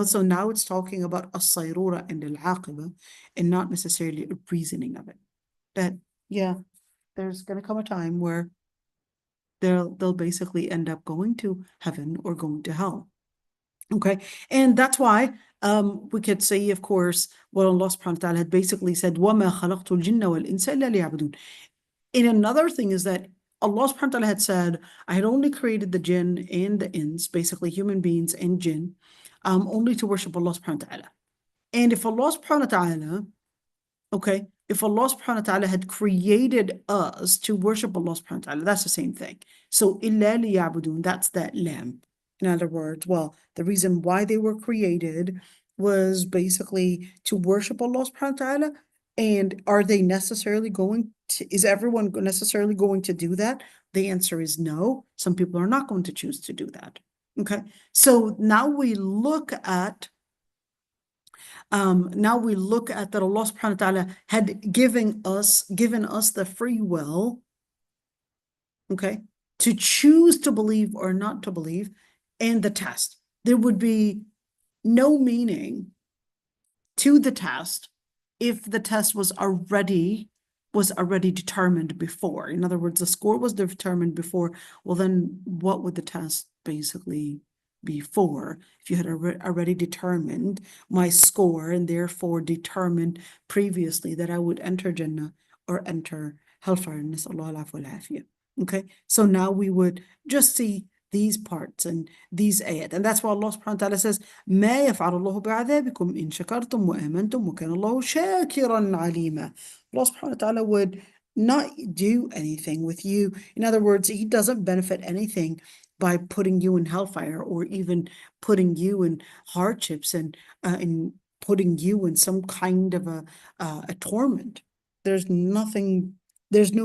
A: So now it's talking about as-sayrura and al-aqiba and not necessarily a reasoning of it. That, yeah, there's going to come a time where they'll basically end up going to heaven or going to hell. Okay, and that's why we could say, of course, what Allah subhanahu wa ta'ala had basically said, وَمَا خَلَقْتُ الْجِنَّ وَالْإِنسَ إِلَّا لِيَعْبُدُونَ. And another thing is that Allah subhanahu wa ta'ala had said, I had only created the jinn and the ins, basically human beings and jinn, only to worship Allah subhanahu wa ta'ala. And if Allah subhanahu wa ta'ala, okay, if Allah subhanahu wa ta'ala had created us to worship Allah subhanahu wa ta'ala, that's the same thing. So, إِلَّا لِيَعْبُدُونَ, that's that lamb. In other words, well, the reason why they were created was basically to worship Allah subhanahu wa ta'ala. And are they necessarily is everyone necessarily going to do that? The answer is no. Some people are not going to choose to do that. Okay. So now we look at that Allah subhanahu wa ta'ala had given us the free will, okay, to choose to believe or not to believe, and the test. There would be no meaning to the test if the test was already determined before. In other words, the score was determined before. Well, then what would the test basically be for? If you had already determined my score and therefore determined previously that I would enter Jannah or enter hellfire. Okay, so now we would just see these parts and these ayat. And that's why Allah subhanahu wa ta'ala says, مَا يَفْعَلُ اللَّهُ بِعَذَابِكُمْ إِن شَكَرْتُمْ وَآمَنْتُمْ وَكَانَ اللَّهُ شَاكِرًا عَلِيمًا. Allah subhanahu wa ta'ala would not do anything with you. In other words, He doesn't benefit anything by putting you in hellfire or even putting you in hardships and putting you in some kind of a torment. There's no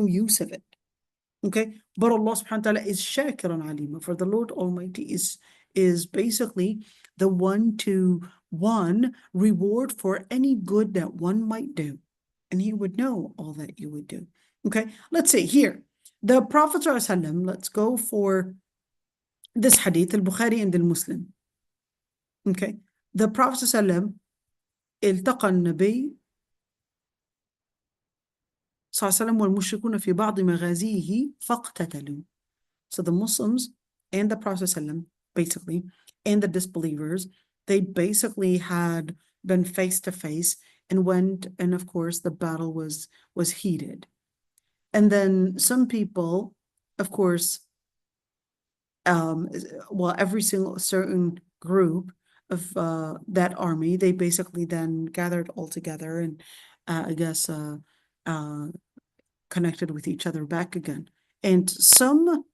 A: use of it. Okay, but Allah subhanahu wa ta'ala is shakiran alima, for the Lord Almighty is basically the one to reward for any good that one might do, and He would know all that you would do. Okay, let's see here. The Prophet ﷺ, let's go for this hadith, al-Bukhari and al-Muslim. Okay, the Prophet ﷺ, التقى النبي صلى الله عليه وسلم والمشركون في بعض مغازيه فاقتتلوا. So the Muslims and the Prophet ﷺ, basically, and the disbelievers, they basically had been face to face and went, and of course the battle was heated. And then some people, of course, every single certain group of that army, they basically then gathered all together and connected with each other back again. And some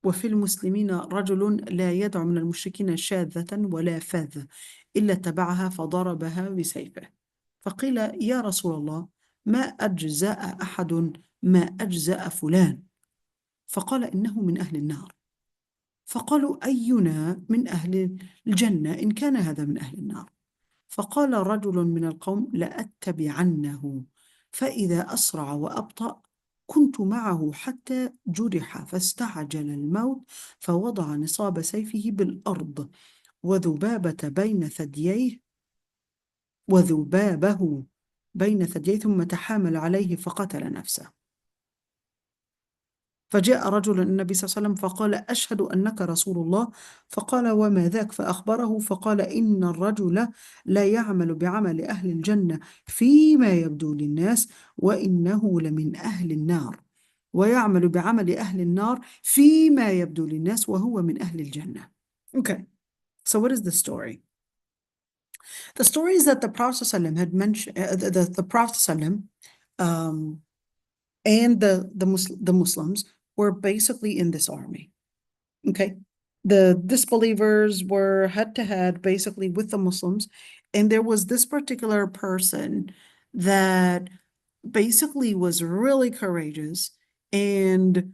A: وفي المسلمين رجل لا يدع من المشركين شاذة ولا فاذة إلا اتبعها فضربها بسيفه فقيل يا رسول الله ما أجزأ أحد ما أجزأ فلان فقال إنه من أهل النار فقالوا أينا من أهل الجنة إن كان هذا من أهل النار فقال رجل من القوم لأتبعنه فإذا أسرع وأبطأ كنت معه حتى جرح فاستعجل الموت فوضع نصاب سيفه بالأرض وذبابة بين ثدييه وذبابه بين ثدييه ثم تحامل عليه فقتل نفسه. فجاء رجل النبي صلى الله عليه وسلم فقال أشهد أنك رسول الله، فقال وما ذاك؟ فأخبره فقال إن الرجل لا يعمل بعمل أهل الجنة فيما يبدو للناس وإنه لمن أهل النار، ويعمل بعمل أهل النار فيما يبدو للناس وهو من أهل الجنة. Okay, so what is the story? The story is that the Prophet ﷺ had mentioned the Prophet ﷺ, and the Muslims were basically in this army. Okay, the disbelievers were head to head basically with the Muslims, and there was this particular person that basically was really courageous, and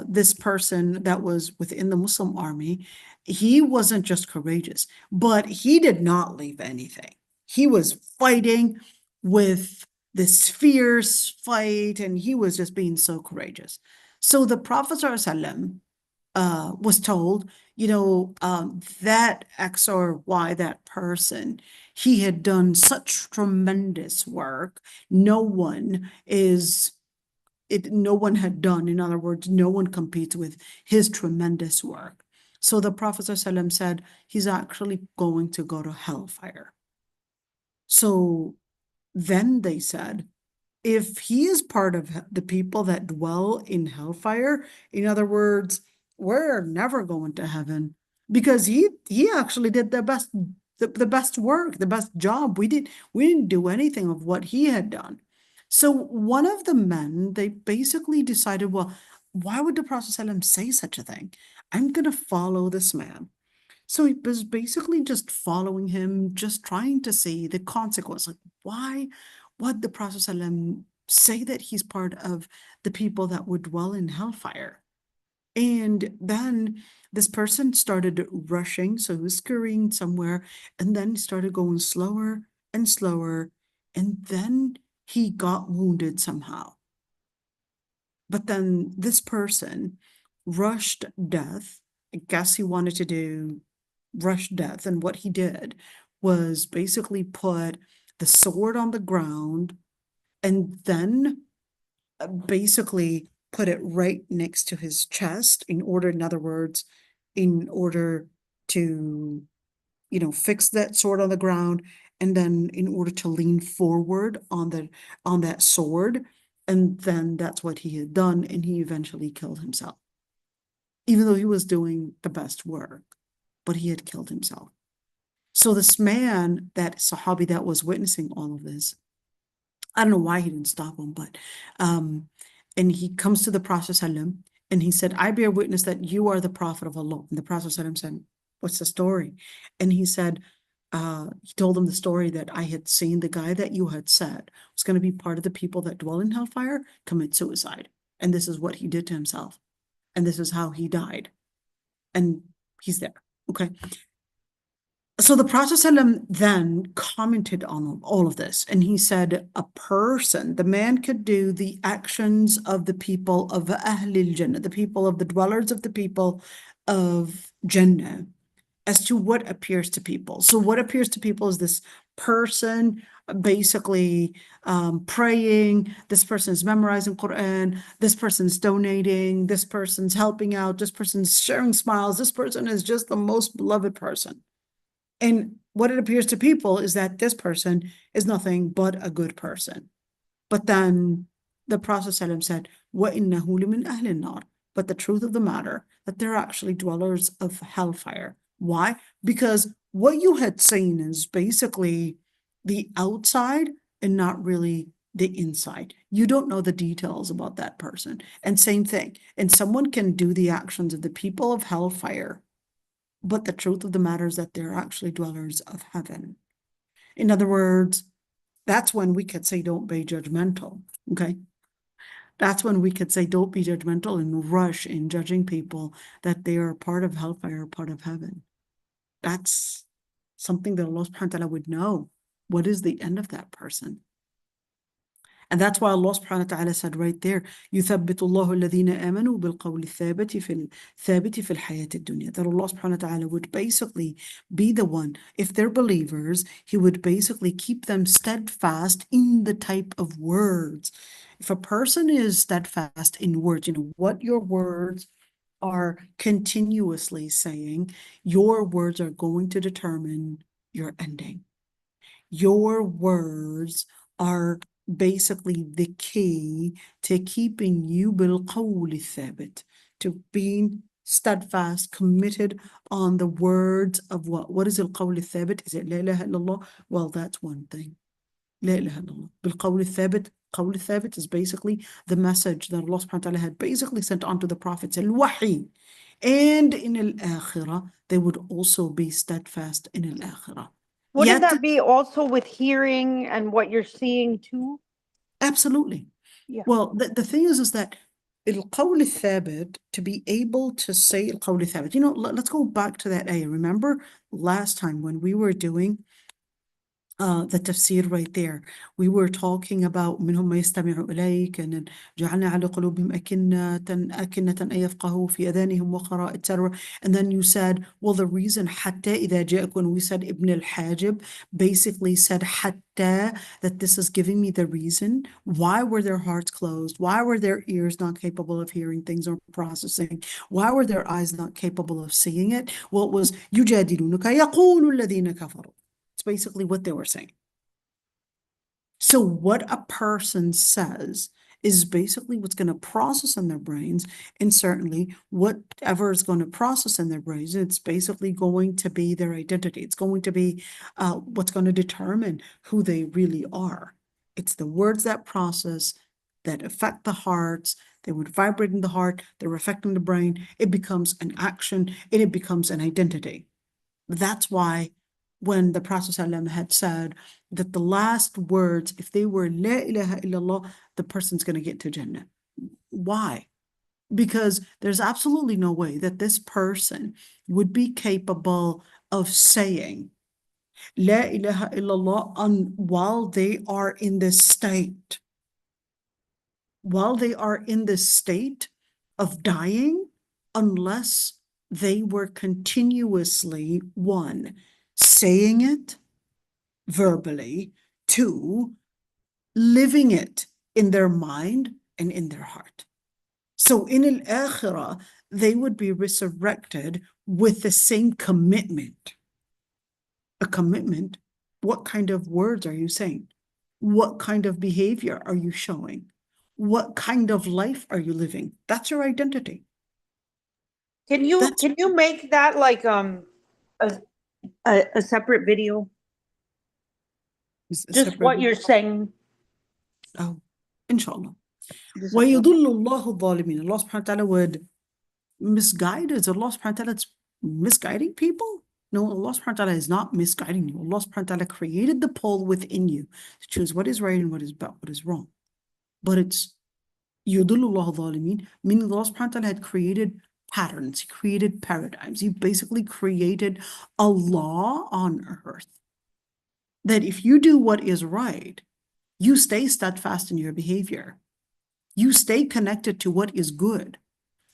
A: this person that was within the Muslim army, he wasn't just courageous, but he did not leave anything. He was fighting with this fierce fight, and he was just being so courageous. So the Prophet ﷺ was told, that X or Y, that person, he had done such tremendous work. No one had done, in other words, no one competes with his tremendous work. So the Prophet ﷺ said, he's actually going to go to hellfire. So then they said, if he is part of the people that dwell in hellfire, in other words, we're never going to heaven, because he actually did the best work, the best job. We didn't do anything of what he had done. So one of the men, they basically decided, well, why would the Prophet ﷺ say such a thing? I'm going to follow this man. So he was basically just following him, just trying to see the consequence. Like, why would the Prophet ﷺ say that he's part of the people that would dwell in hellfire? And then this person started rushing, so he was scurrying somewhere, and then he started going slower and slower, and then he got wounded somehow. But then this person rushed death. I guess he wanted to do rush death, and what he did was basically put the sword on the ground and then basically put it right next to his chest in order to fix that sword on the ground, and then in order to lean forward on that sword. And then that's what he had done, and he eventually killed himself, even though he was doing the best work, but he had killed himself. So this man, that Sahabi that was witnessing all of this, I don't know why he didn't stop him, but and he comes to the Prophet ﷺ, and he said, I bear witness that you are the Prophet of Allah. And the Prophet ﷺ said, what's the story? And he said, he told him the story that I had seen the guy that you had said was going to be part of the people that dwell in hellfire commit suicide. And this is what he did to himself. And this is how he died. And he's there. Okay. So the Prophet ﷺ then commented on all of this, and he said, the man could do the actions of the people of Ahlil Jannah, the people of the dwellers of the people of Jannah, as to what appears to people. So what appears to people is this person basically praying, this person is memorizing Quran, this person's donating, this person's helping out, this person's sharing smiles, this person is just the most beloved person. And what it appears to people is that this person is nothing but a good person. But then the Prophet ﷺ said, وَإِنَّهُ لِمِنْ أَهْلِ النَّارِ. But the truth of the matter, that they're actually dwellers of hellfire. Why? Because what you had seen is basically the outside and not really the inside. You don't know the details about that person. And same thing. And someone can do the actions of the people of hellfire, but the truth of the matter is that they're actually dwellers of heaven. In other words, that's when we could say don't be judgmental, okay? That's when we could say don't be judgmental and rush in judging people that they are part of hellfire or part of heaven. That's something that Allah subhanahu wa ta'ala would know. What is the end of that person? And that's why Allah subhanahu wa ta'ala said right there, يُثَبِّتُ اللَّهُ الَّذِينَ آمَنُوا بِالْقَوْلِ الثَّابِتِ فِي الْحَيَاةِ الدُّنْيَا. That Allah subhanahu wa ta'ala would basically be the one, if they're believers, He would basically keep them steadfast in the type of words. If a person is steadfast in words, what your words are continuously saying, your words are going to determine your ending. Your words are basically the key to keeping you بالقول الثابت, to being steadfast, committed on the words of what? What is القول الثابت? Is it لا إله إلا الله? Well, that's one thing. لا إله إلا الله. بالقول الثابت. قول الثابت is basically the message that Allah subhanahu wa ta'ala had basically sent onto the prophets, al-wahi. And in al-akhirah, they would also be steadfast in al-akhirah.
D: Wouldn't
A: Yet,
D: that be also with hearing and what you're seeing too?
A: absolutely.
D: Yeah.
A: Well, the thing is that القول الثابت, to be able to say القول الثابت, let's go back to that ayah. Remember last time when we were doing the tafsir right there, we were talking about منهم ما يستمع إليك and جعلنا على قلوبهم أكنة أن يفقهوا في أذانهم وقراء, etc. And then you said, well, the reason حتى إذا جاءك, when we said Ibn al-Hajib basically said حتى, that this is giving me the reason. Why were their hearts closed? Why were their ears not capable of hearing things or processing? Why were their eyes not capable of seeing it? Well, it was يجادلونك يقول الذين كفروا. It's basically what they were saying. So what a person says is basically what's going to process in their brains, and certainly whatever is going to process in their brains, it's basically going to be their identity. It's going to be what's going to determine who they really are. It's the words that process, that affect the hearts, they would vibrate in the heart, they're affecting the brain, it becomes an action, and it becomes an identity. That's why when the Prophet ﷺ had said that the last words, if they were La ilaha illallah, the person's going to get to Jannah. Why? Because there's absolutely no way that this person would be capable of saying La ilaha illallah while they are in this state. While they are in this state of dying, unless they were continuously, one, saying it verbally, two, living it in their mind and in their heart. So in al-akhirah, they would be resurrected with the same commitment. A commitment, what kind of words are you saying? What kind of behavior are you showing? What kind of life are you living? That's your identity.
D: Can you make that like a separate video? Just what you're saying.
A: Oh, inshallah.
D: Jazakallah.
A: وَيُضِلُّ اللَّهُ الظَّالِمِينَ. Allah subhanahu wa ta'ala would misguide us. Allah subhanahu wa ta'ala is misguiding people? No, Allah subhanahu wa ta'ala is not misguiding you. Allah subhanahu wa ta'ala created the pole within you to choose what is right and what is wrong. But it's يُضِلُّ اللَّهُ الظَّالِمِينَ, meaning Allah subhanahu wa ta'ala had created patterns, He created paradigms. He basically created a law on earth that if you do what is right, you stay steadfast in your behavior. You stay connected to what is good.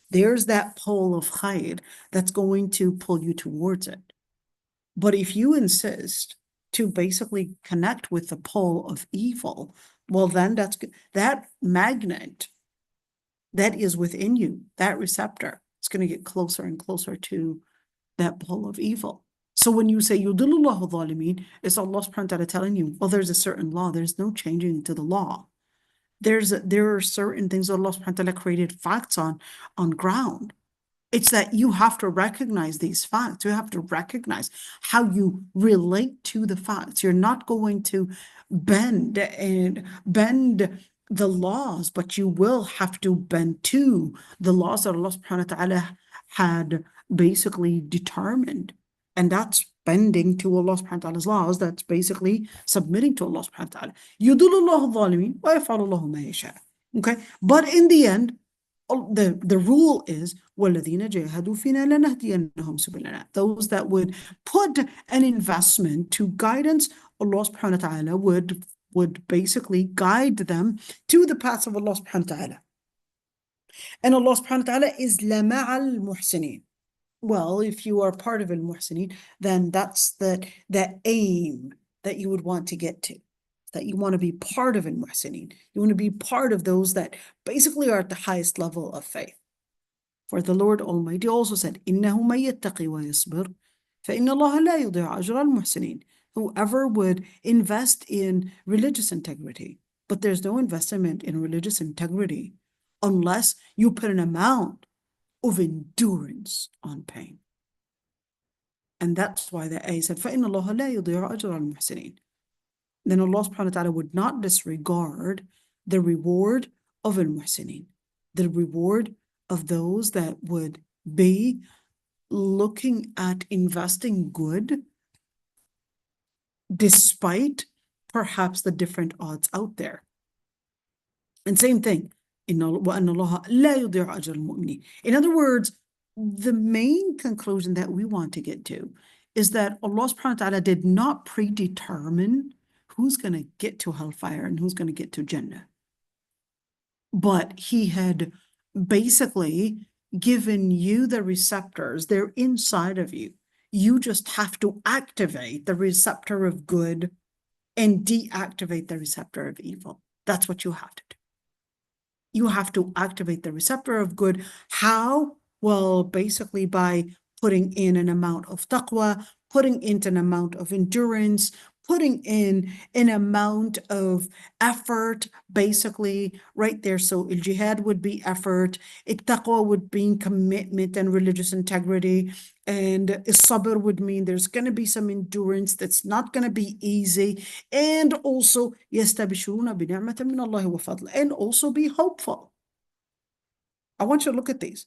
A: There's that pole of khayr that's going to pull you towards it. But if you insist to basically connect with the pole of evil, well, then that magnet that is within you, that receptor, it's going to get closer and closer to that pole of evil. So when you say yudillullahu dhalimin, it's Allah subhanahu wa ta'ala telling you, well, there's a certain law, there's no changing to the law. There are certain things that Allah subhanahu wa ta'ala created facts on ground. It's that you have to recognize these facts. You have to recognize how you relate to the facts. You're not going to bend the laws, but you will have to bend to the laws that Allah subhanahu wa ta'ala had basically determined. And that's bending to Allah subhanahu wa ta'ala's laws. That's basically submitting to Allah subhanahu wa ta'ala. Yudulullahu dhalimin wa yaf'alullahu ma yasha. Okay? But in the end, the rule is وَالَّذِينَ جَاهَدُوا فِينَا لَنَهْدِيَنَّهُمْ سُبُلَنَا. Those that would put an investment to guidance, Allah subhanahu wa ta'ala would would basically guide them to the path of Allah subhanahu wa ta'ala. And Allah subhanahu wa ta'ala is لَمَعَ الْمُحْسِنِينَ. Well, if you are part of al-muhsinin, then that's the aim that you would want to get to, that you want to be part of al-muhsinin. You want to be part of those that basically are at the highest level of faith. For the Lord Almighty also said, إِنَّهُ مَن يَتَّقِ وَيَصْبِرْ فَإِنَّ اللَّهَ لَا يُضِيعُ أَجْرَ الْمُحْسِنِينَ. Whoever would invest in religious integrity, but there's no investment in religious integrity unless you put an amount of endurance on pain. And that's why the ayah said, فَإِنَّ اللَّهَ لَا يُضِيعُ أَجْرَ الْمُحْسِنِينَ. Then Allah subhanahu wa ta'ala would not disregard the reward of al-muhsinin, the reward of those that would be looking at investing good despite perhaps the different odds out there. And same thing, وَأَنَّ اللَّهَ لَا يُضِيعُ أَجْرَ الْمُؤْمِنِينَ. In other words, the main conclusion that we want to get to is that Allah subhanahu wa ta'ala did not predetermine who's going to get to hellfire and who's going to get to Jannah. But He had basically given you the receptors, they're inside of you. You just have to activate the receptor of good and deactivate the receptor of evil. That's what you have to do. You have to activate the receptor of good. How? Well, basically by putting in an amount of taqwa, putting in an amount of endurance, putting in an amount of effort, basically right there. So al-jihad would be effort, taqwa would be commitment and religious integrity, and sabr would mean there's going to be some endurance that's not going to be easy, and also يَسْتَبْشِرُونَ بِنِعْمَةٍ مِّنَ اللَّهِ وَفَضْلٍ, and also be hopeful. I want you to look at these.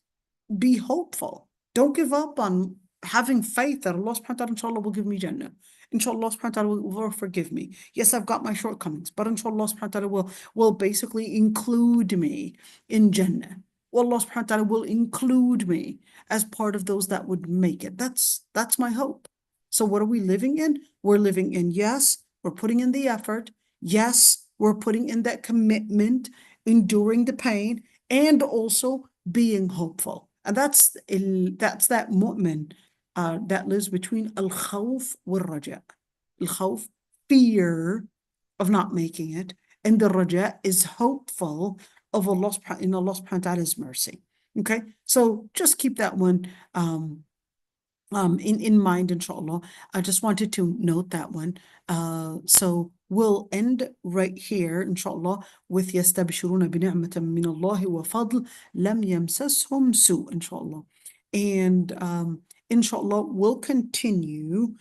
A: Be hopeful. Don't give up on having faith that Allah subhanahu wa ta'ala inshallah will give me Jannah. Inshallah subhanahu wa ta'ala will forgive me. Yes, I've got my shortcomings, but inshallah subhanahu wa ta'ala will basically include me in Jannah. Allah subhanahu wa ta'ala will include me as part of those that would make it. That's my hope. So what are we living in? We're living in, yes, we're putting in the effort. Yes, we're putting in that commitment, enduring the pain, and also being hopeful. And that's that mu'min that lives between al-khawf wal-raja. Al-khawf, fear of not making it, and the raja is hopeful of Allah in Allah subhanahu wa ta'ala's mercy. Okay, so just keep that one in mind, inshallah. I just wanted to note that one. So we'll end right here, inshallah, with يَسْتَبْشِرُونَ بِنِعْمَةٍ مِّنَ اللَّهِ وَفَضْلٍ لَمْ يَمْسَسْهُمْ سُوءٌ, inshallah. And inshallah, we'll continue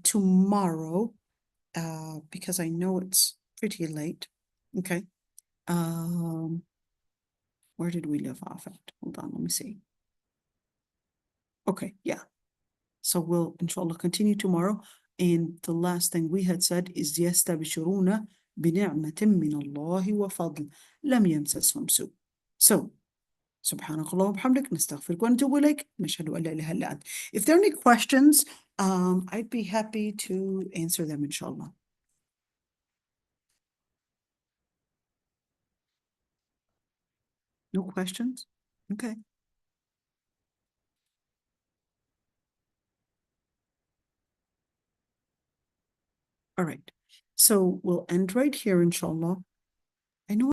A: tomorrow because I know it's pretty late. Okay. Where did we leave off at? Hold on, let me see. Okay, yeah. So we'll, inshallah, continue tomorrow. And the last thing we had said is يَسْتَبْشِرُونَ بِنِعْمَةٍ مِّنَ اللَّهِ وَفَضْلٍ لَمْ يَمْسَسْهُمْ سُوءٌ. So, سبحانك اللهم وبحمدك نستغفرك ونتوب إليك نشهد أن لا إله إلا أنت. If there are any questions, I'd be happy to answer them, inshallah. No questions? Okay. All right. So we'll end right here, inshallah.